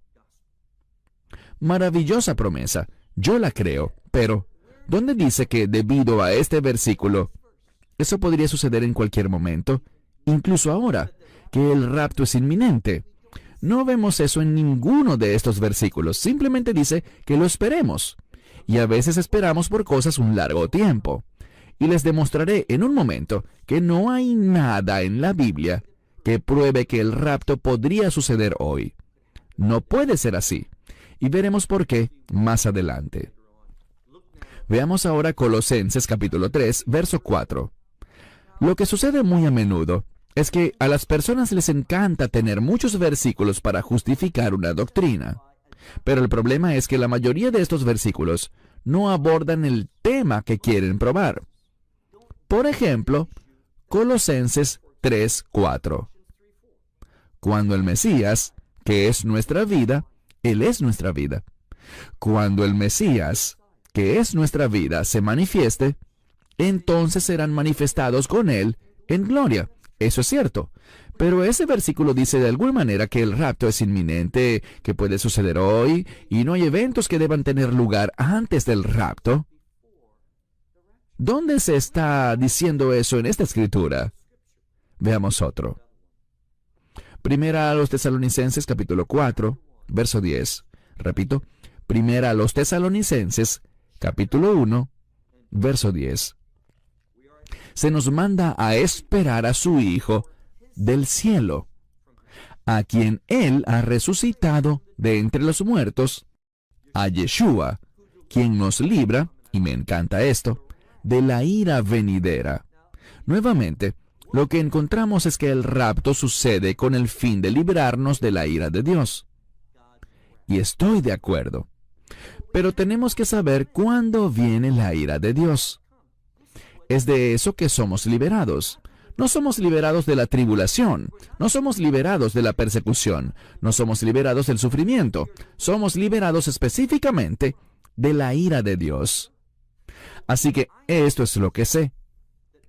Maravillosa promesa, yo la creo, pero ¿dónde dice que debido a este versículo, eso podría suceder en cualquier momento, incluso ahora, que el rapto es inminente? No vemos eso en ninguno de estos versículos, simplemente dice que lo esperemos, y a veces esperamos por cosas un largo tiempo. Y les demostraré en un momento que no hay nada en la Biblia que pruebe que el rapto podría suceder hoy. No puede ser así. Y veremos por qué más adelante. Veamos ahora Colosenses capítulo 3, verso 4. Lo que sucede muy a menudo es que a las personas les encanta tener muchos versículos para justificar una doctrina. Pero el problema es que la mayoría de estos versículos no abordan el tema que quieren probar. Por ejemplo, Colosenses 3:4. Cuando el Mesías, que es nuestra vida, Él es nuestra vida. Cuando el Mesías, que es nuestra vida, se manifieste, entonces serán manifestados con Él en gloria. Eso es cierto. Pero ese versículo dice de alguna manera que el rapto es inminente, que puede suceder hoy, y no hay eventos que deban tener lugar antes del rapto. ¿Dónde se está diciendo eso en esta escritura? Veamos otro. Primera a los Tesalonicenses capítulo 4, verso 10. Repito, Primera a los Tesalonicenses capítulo 1, verso 10. Se nos manda a esperar a su Hijo del cielo, a quien Él ha resucitado de entre los muertos, a Yeshua, quien nos libra, y me encanta esto, de la ira venidera. Nuevamente, lo que encontramos es que el rapto sucede con el fin de librarnos de la ira de Dios. Y estoy de acuerdo. Pero tenemos que saber cuándo viene la ira de Dios. Es de eso que somos liberados. No somos liberados de la tribulación, no somos liberados de la persecución, no somos liberados del sufrimiento. Somos liberados específicamente de la ira de Dios. Así que esto es lo que sé,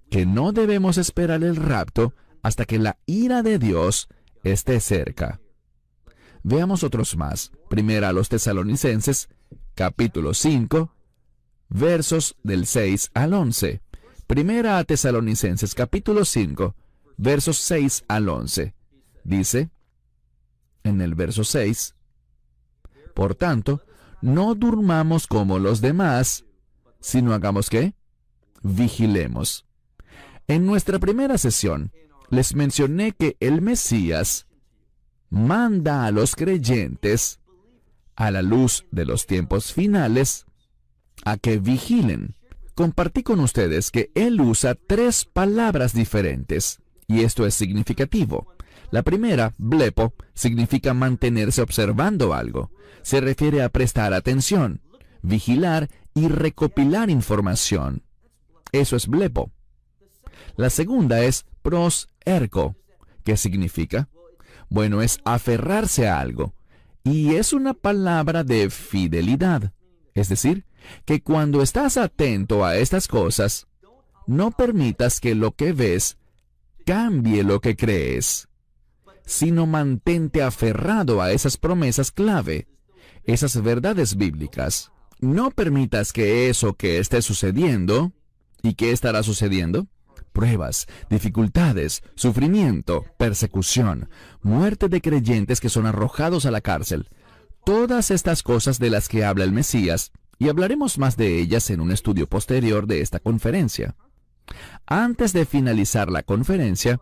que no debemos esperar el rapto hasta que la ira de Dios esté cerca. Veamos otros más. Primera a los Tesalonicenses, capítulo 5, versos del 6 al 11. Primera a Tesalonicenses, capítulo 5, versos 6 al 11. Dice, en el verso 6, por tanto, no durmamos como los demás, sino hagamos ¿qué? Vigilemos. En nuestra primera sesión, les mencioné que el Mesías manda a los creyentes, a la luz de los tiempos finales, a que vigilen. Compartí con ustedes que él usa 3 palabras diferentes, y esto es significativo. La primera, blepo, significa mantenerse observando algo. Se refiere a prestar atención, vigilar y recopilar información. Eso es blepo. La segunda es pros-ergo. ¿Qué significa? Bueno, es aferrarse a algo. Y es una palabra de fidelidad. Es decir, que cuando estás atento a estas cosas, no permitas que lo que ves cambie lo que crees, sino mantente aferrado a esas promesas clave, esas verdades bíblicas. No permitas que eso que esté sucediendo, ¿y qué estará sucediendo? Pruebas, dificultades, sufrimiento, persecución, muerte de creyentes que son arrojados a la cárcel. Todas estas cosas de las que habla el Mesías, y hablaremos más de ellas en un estudio posterior de esta conferencia. Antes de finalizar la conferencia,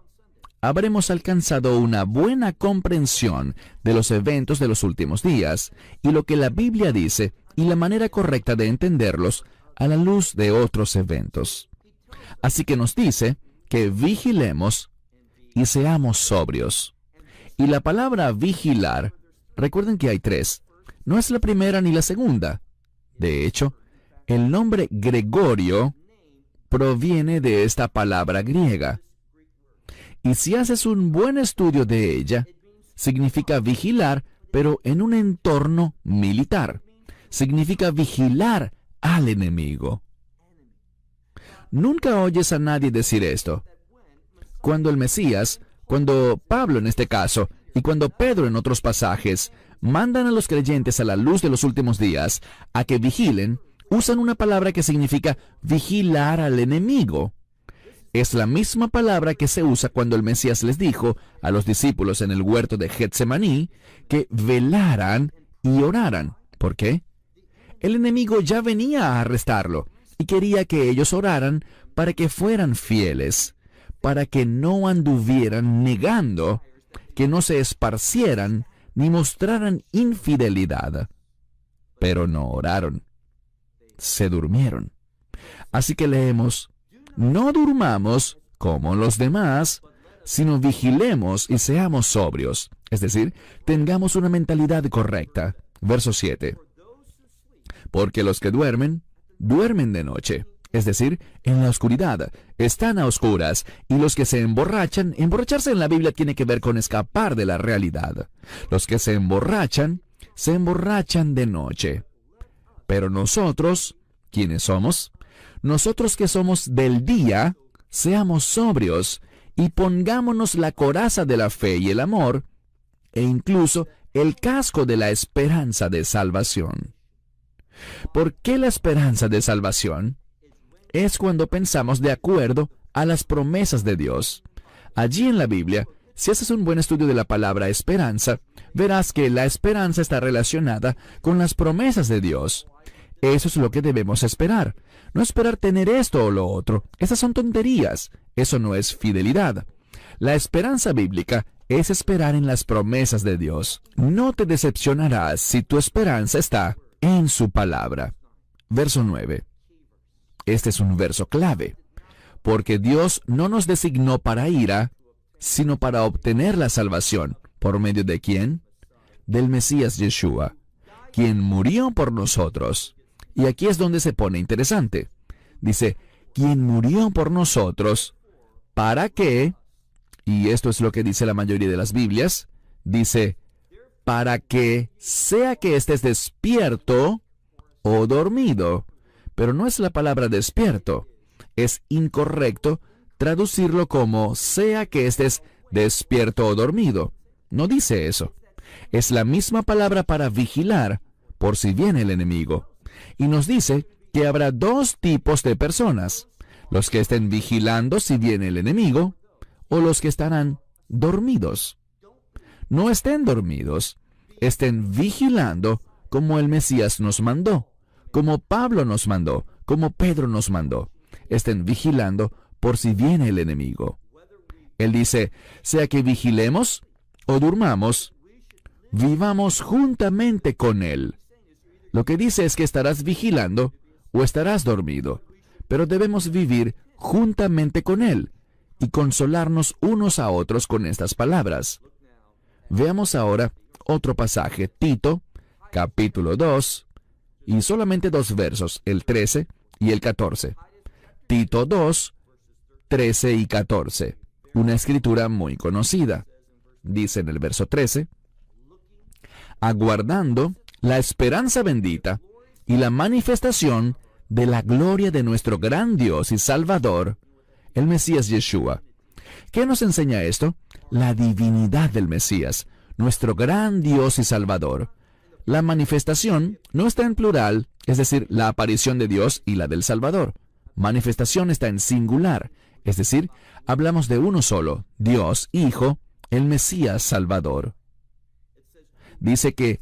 habremos alcanzado una buena comprensión de los eventos de los últimos días y lo que la Biblia dice y la manera correcta de entenderlos a la luz de otros eventos. Así que nos dice que vigilemos y seamos sobrios. Y la palabra vigilar, recuerden que hay 3, no es la primera ni la segunda. De hecho, el nombre Gregorio proviene de esta palabra griega. Y si haces un buen estudio de ella, significa vigilar, pero en un entorno militar. Significa vigilar al enemigo. Nunca oyes a nadie decir esto. Cuando el Mesías, cuando Pablo en este caso, y cuando Pedro en otros pasajes, mandan a los creyentes a la luz de los últimos días a que vigilen, usan una palabra que significa vigilar al enemigo. Es la misma palabra que se usa cuando el Mesías les dijo a los discípulos en el huerto de Getsemaní que velaran y oraran. ¿Por qué? El enemigo ya venía a arrestarlo y quería que ellos oraran para que fueran fieles, para que no anduvieran negando, que no se esparcieran ni mostraran infidelidad. Pero no oraron. Se durmieron. Así que leemos, no durmamos como los demás, sino vigilemos y seamos sobrios. Es decir, tengamos una mentalidad correcta. Verso 7. Porque los que duermen, duermen de noche. Es decir, en la oscuridad, están a oscuras, y los que se emborrachan, emborracharse en la Biblia tiene que ver con escapar de la realidad. Los que se emborrachan de noche. Pero nosotros, ¿quiénes somos? Nosotros que somos del día, seamos sobrios, y pongámonos la coraza de la fe y el amor, e incluso el casco de la esperanza de salvación. ¿Por qué la esperanza de salvación? Es cuando pensamos de acuerdo a las promesas de Dios. Allí en la Biblia, si haces un buen estudio de la palabra esperanza, verás que la esperanza está relacionada con las promesas de Dios. Eso es lo que debemos esperar. No esperar tener esto o lo otro. Esas son tonterías. Eso no es fidelidad. La esperanza bíblica es esperar en las promesas de Dios. No te decepcionarás si tu esperanza está en su palabra. Verso 9. Este es un verso clave, porque Dios no nos designó para ira, sino para obtener la salvación. ¿Por medio de quién? Del Mesías Yeshua, quien murió por nosotros. Y aquí es donde se pone interesante. Dice, quien murió por nosotros, ¿para qué? Y esto es lo que dice la mayoría de las Biblias. Dice, para que, sea que estés despierto o dormido, pero no es la palabra despierto. Es incorrecto traducirlo como sea que estés despierto o dormido. No dice eso. Es la misma palabra para vigilar por si viene el enemigo. Y nos dice que habrá dos tipos de personas: los que estén vigilando si viene el enemigo, o los que estarán dormidos. No estén dormidos, estén vigilando como el Mesías nos mandó, como Pablo nos mandó, como Pedro nos mandó. Estén vigilando por si viene el enemigo. Él dice, sea que vigilemos o durmamos, vivamos juntamente con Él. Lo que dice es que estarás vigilando o estarás dormido, pero debemos vivir juntamente con Él y consolarnos unos a otros con estas palabras. Veamos ahora otro pasaje, Tito, capítulo 2, y solamente dos versos, el 13 y el 14. Tito 2, 13 y 14. Una escritura muy conocida. Dice en el verso 13, aguardando la esperanza bendita y la manifestación de la gloria de nuestro gran Dios y Salvador, el Mesías Yeshua. ¿Qué nos enseña esto? La divinidad del Mesías, nuestro gran Dios y Salvador. La manifestación no está en plural, es decir, la aparición de Dios y la del Salvador. Manifestación está en singular, es decir, hablamos de uno solo, Dios, Hijo, el Mesías Salvador. Dice que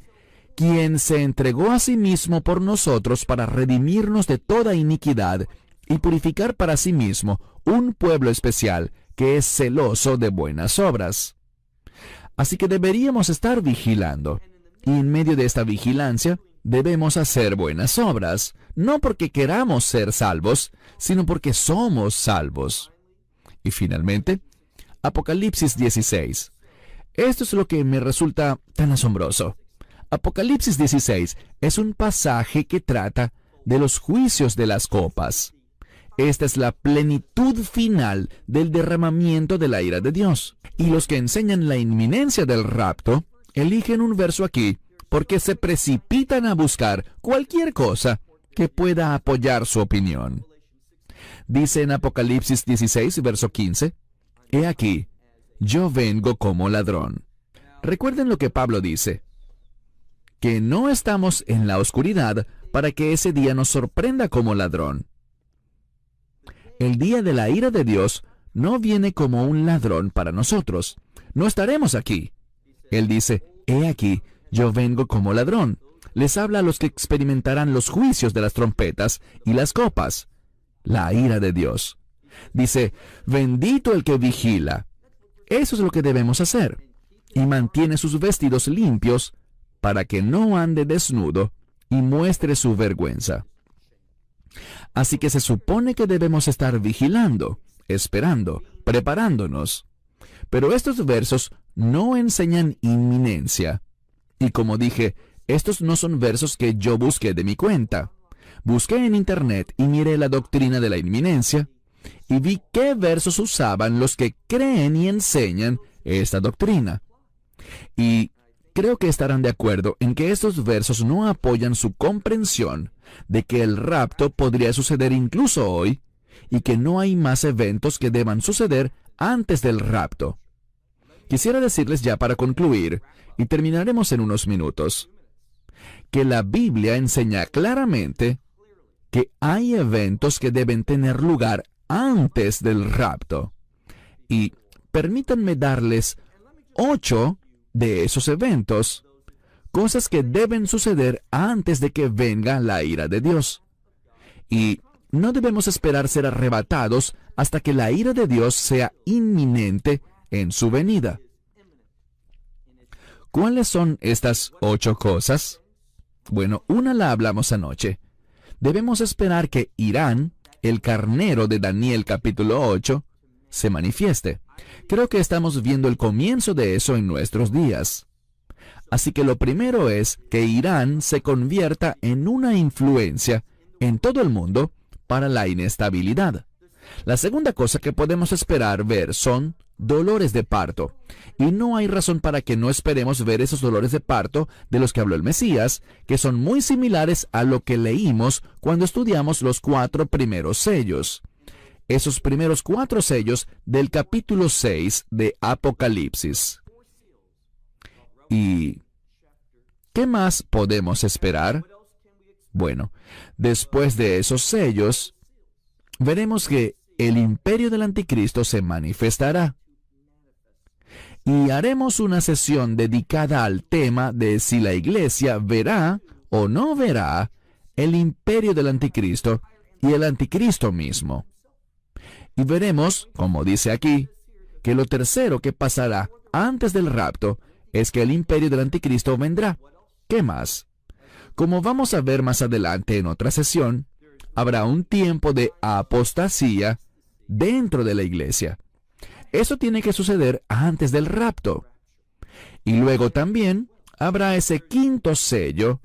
quien se entregó a sí mismo por nosotros para redimirnos de toda iniquidad y purificar para sí mismo un pueblo especial que es celoso de buenas obras. Así que deberíamos estar vigilando, y en medio de esta vigilancia debemos hacer buenas obras, no porque queramos ser salvos, sino porque somos salvos. Y finalmente, Apocalipsis 16. Esto es lo que me resulta tan asombroso. Apocalipsis 16 es un pasaje que trata de los juicios de las copas. Esta es la plenitud final del derramamiento de la ira de Dios. Y los que enseñan la inminencia del rapto eligen un verso aquí porque se precipitan a buscar cualquier cosa que pueda apoyar su opinión. Dice en Apocalipsis 16, verso 15, he aquí, yo vengo como ladrón. Recuerden lo que Pablo dice, que no estamos en la oscuridad para que ese día nos sorprenda como ladrón. El día de la ira de Dios no viene como un ladrón para nosotros. No estaremos aquí. Él dice, he aquí, yo vengo como ladrón. Les habla a los que experimentarán los juicios de las trompetas y las copas, la ira de Dios. Dice, bendito el que vigila. Eso es lo que debemos hacer. Y mantiene sus vestidos limpios para que no ande desnudo y muestre su vergüenza. Así que se supone que debemos estar vigilando, esperando, preparándonos. Pero estos versos no enseñan inminencia. Y como dije, estos no son versos que yo busqué de mi cuenta. Busqué en internet y miré la doctrina de la inminencia y vi qué versos usaban los que creen y enseñan esta doctrina. Y creo que estarán de acuerdo en que estos versos no apoyan su comprensión de que el rapto podría suceder incluso hoy y que no hay más eventos que deban suceder antes del rapto. Quisiera decirles ya para concluir, y terminaremos en unos minutos, que la Biblia enseña claramente que hay eventos que deben tener lugar antes del rapto. Y permítanme darles 8 de esos eventos, cosas que deben suceder antes de que venga la ira de Dios. Y no debemos esperar ser arrebatados hasta que la ira de Dios sea inminente en su venida. ¿Cuáles son estas 8 cosas? Bueno, una la hablamos anoche. Debemos esperar que Irán, el carnero de Daniel capítulo 8, se manifieste. Creo que estamos viendo el comienzo de eso en nuestros días. Así que lo primero es que Irán se convierta en una influencia en todo el mundo para la inestabilidad. La segunda cosa que podemos esperar ver son dolores de parto. Y no hay razón para que no esperemos ver esos dolores de parto de los que habló el Mesías, que son muy similares a lo que leímos cuando estudiamos los 4 primeros sellos. Esos primeros 4 sellos del capítulo 6 de Apocalipsis. ¿Y qué más podemos esperar? Bueno, después de esos sellos, veremos que el imperio del anticristo se manifestará. Y haremos una sesión dedicada al tema de si la iglesia verá o no verá el imperio del anticristo y el anticristo mismo. Y veremos, como dice aquí, que lo tercero que pasará antes del rapto es que el imperio del anticristo vendrá. ¿Qué más? Como vamos a ver más adelante en otra sesión, habrá un tiempo de apostasía dentro de la iglesia. Eso tiene que suceder antes del rapto. Y luego también habrá ese quinto sello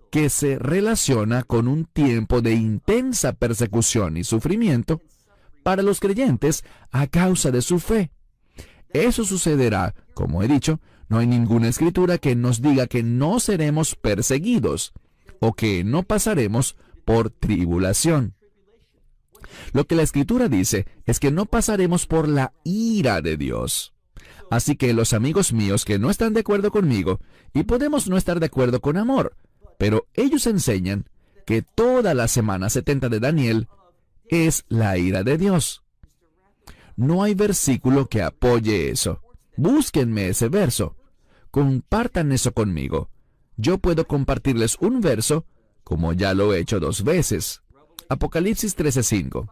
que se relaciona con un tiempo de intensa persecución y sufrimiento para los creyentes a causa de su fe. Eso sucederá, como he dicho, no hay ninguna escritura que nos diga que no seremos perseguidos o que no pasaremos por tribulación. Lo que la escritura dice es que no pasaremos por la ira de Dios. Así que los amigos míos que no están de acuerdo conmigo, y podemos no estar de acuerdo con Amor, pero ellos enseñan que toda la semana 70 de Daniel es la ira de Dios. No hay versículo que apoye eso. Búsquenme ese verso. Compartan eso conmigo. Yo puedo compartirles un verso, como ya lo he hecho 2 veces. Apocalipsis 13:5.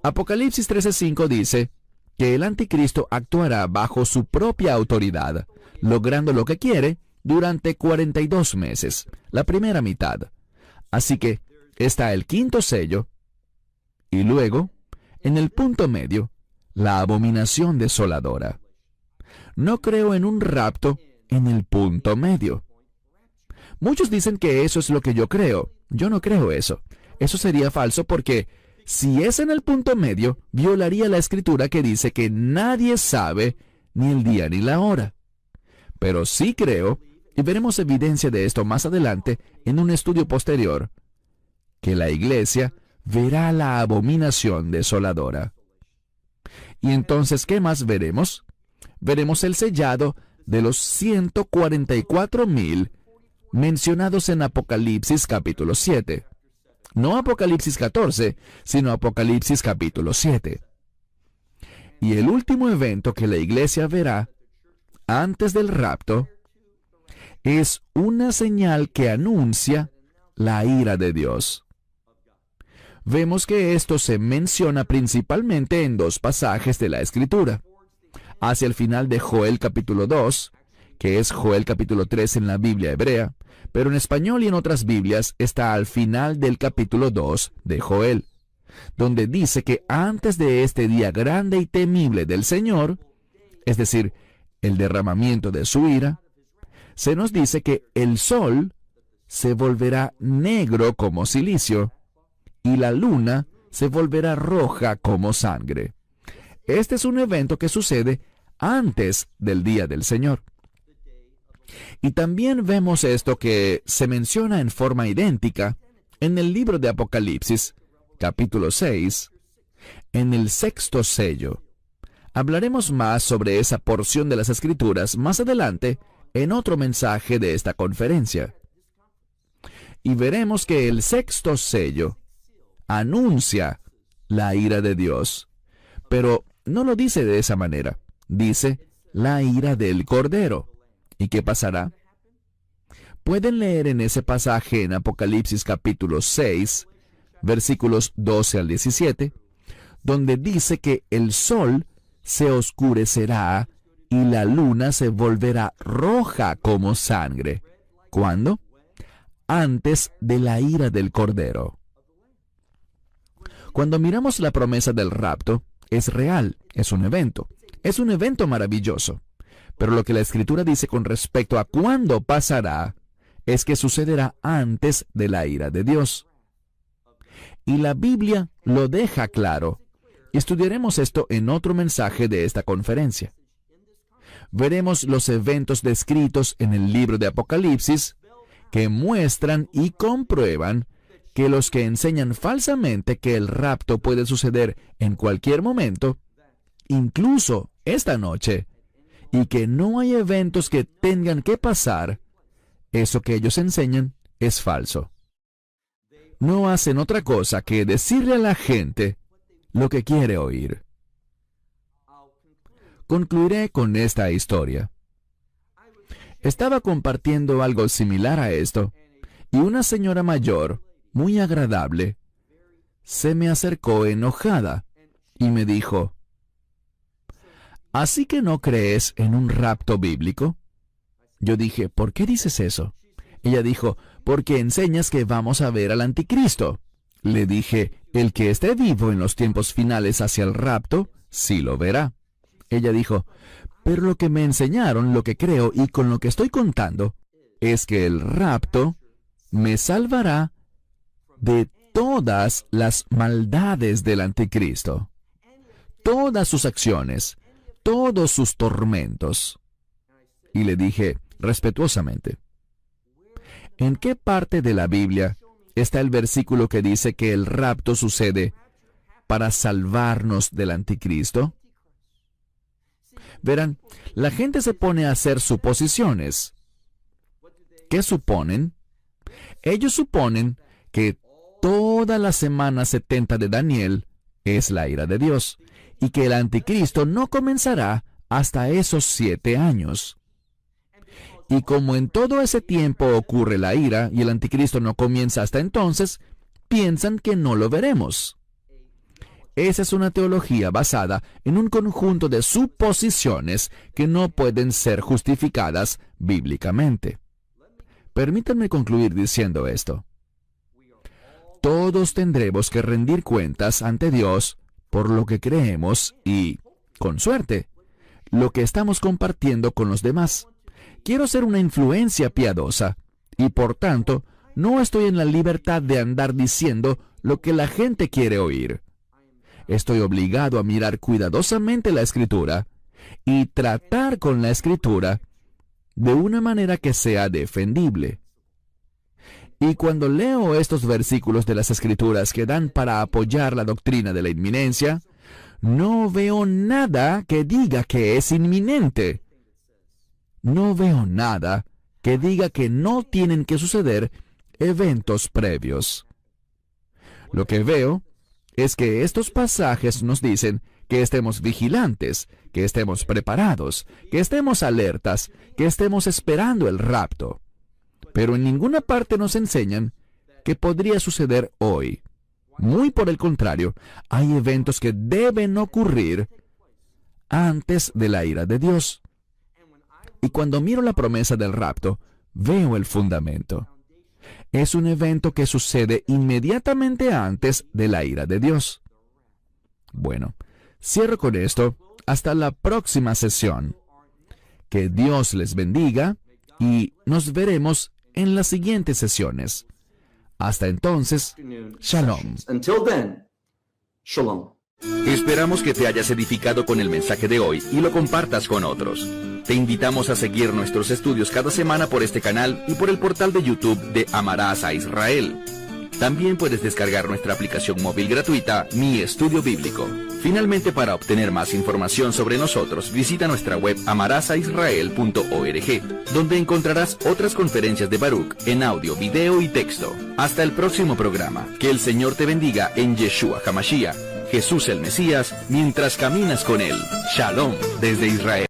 Apocalipsis 13:5 dice que el anticristo actuará bajo su propia autoridad, logrando lo que quiere durante 42 meses, la primera mitad. Así que está el quinto sello, y luego, en el punto medio, la abominación desoladora. No creo en un rapto en el punto medio. Muchos dicen que eso es lo que yo creo. Yo no creo eso. Eso sería falso porque, si es en el punto medio, violaría la escritura que dice que nadie sabe ni el día ni la hora. Pero sí creo, y veremos evidencia de esto más adelante en un estudio posterior, que la iglesia verá la abominación desoladora. Y entonces, ¿qué más veremos? Veremos el sellado de los 144,000 mencionados en Apocalipsis capítulo 7. No Apocalipsis 14, sino Apocalipsis capítulo 7. Y el último evento que la iglesia verá antes del rapto es una señal que anuncia la ira de Dios. Vemos que esto se menciona principalmente en 2 pasajes de la Escritura. Hacia el final de Joel capítulo 2, que es Joel capítulo 3 en la Biblia hebrea, pero en español y en otras Biblias está al final del capítulo 2 de Joel, donde dice que antes de este día grande y temible del Señor, es decir, el derramamiento de su ira, se nos dice que el sol se volverá negro como silicio, y la luna se volverá roja como sangre. Este es un evento que sucede antes del día del Señor. Y también vemos esto que se menciona en forma idéntica en el libro de Apocalipsis, capítulo 6, en el 6º sello. Hablaremos más sobre esa porción de las Escrituras más adelante en otro mensaje de esta conferencia. Y veremos que el 6º sello anuncia la ira de Dios, pero no lo dice de esa manera. Dice la ira del Cordero. ¿Y qué pasará? Pueden leer en ese pasaje en Apocalipsis capítulo 6, versículos 12 al 17, donde dice que el sol se oscurecerá y la luna se volverá roja como sangre. ¿Cuándo? Antes de la ira del Cordero. Cuando miramos la promesa del rapto, es real, es un evento maravilloso. Pero lo que la Escritura dice con respecto a cuándo pasará, es que sucederá antes de la ira de Dios. Y la Biblia lo deja claro, Estudiaremos esto en otro mensaje de esta conferencia. Veremos los eventos descritos en el libro de Apocalipsis que muestran y comprueban que los que enseñan falsamente que el rapto puede suceder en cualquier momento, incluso esta noche, y que no hay eventos que tengan que pasar, eso que ellos enseñan es falso. No hacen otra cosa que decirle a la gente lo que quiere oír. Concluiré con esta historia. Estaba compartiendo algo similar a esto, y una señora mayor, muy agradable, se me acercó enojada y me dijo, ¿así que no crees en un rapto bíblico? Yo dije, ¿por qué dices eso? Ella dijo, porque enseñas que vamos a ver al anticristo. Le dije, el que esté vivo en los tiempos finales hacia el rapto, sí lo verá. Ella dijo, pero lo que me enseñaron, lo que creo y con lo que estoy contando, es que el rapto me salvará de todas las maldades del anticristo, todas sus acciones, todos sus tormentos. Y le dije, respetuosamente, ¿en qué parte de la Biblia está el versículo que dice que el rapto sucede para salvarnos del anticristo? Verán, la gente se pone a hacer suposiciones. ¿Qué suponen? Ellos suponen que toda la semana 70 de Daniel es la ira de Dios, y que el anticristo no comenzará hasta esos 7 años. Y como en todo ese tiempo ocurre la ira y el anticristo no comienza hasta entonces, piensan que no lo veremos. Esa es una teología basada en un conjunto de suposiciones que no pueden ser justificadas bíblicamente. Permítanme concluir diciendo esto. Todos tendremos que rendir cuentas ante Dios por lo que creemos y, con suerte, lo que estamos compartiendo con los demás. Quiero ser una influencia piadosa y, por tanto, no estoy en la libertad de andar diciendo lo que la gente quiere oír. Estoy obligado a mirar cuidadosamente la Escritura y tratar con la Escritura de una manera que sea defendible. Y cuando leo estos versículos de las Escrituras que dan para apoyar la doctrina de la inminencia, no veo nada que diga que es inminente. No veo nada que diga que no tienen que suceder eventos previos. Lo que veo es que estos pasajes nos dicen que estemos vigilantes, que estemos preparados, que estemos alertas, que estemos esperando el rapto. Pero en ninguna parte nos enseñan que podría suceder hoy. Muy por el contrario, hay eventos que deben ocurrir antes de la ira de Dios. Y cuando miro la promesa del rapto, veo el fundamento. Es un evento que sucede inmediatamente antes de la ira de Dios. Bueno, cierro con esto. Hasta la próxima sesión. Que Dios les bendiga y nos veremos en las siguientes sesiones. Hasta entonces, Shalom. Until then, Shalom. Esperamos que te hayas edificado con el mensaje de hoy y lo compartas con otros. Te invitamos a seguir nuestros estudios cada semana por este canal y por el portal de YouTube de Amarás a Israel. También puedes descargar nuestra aplicación móvil gratuita, Mi Estudio Bíblico. Finalmente, para obtener más información sobre nosotros, visita nuestra web amarasaisrael.org, donde encontrarás otras conferencias de Baruch en audio, video y texto. Hasta el próximo programa. Que el Señor te bendiga en Yeshua HaMashiach, Jesús el Mesías, mientras caminas con Él. Shalom desde Israel.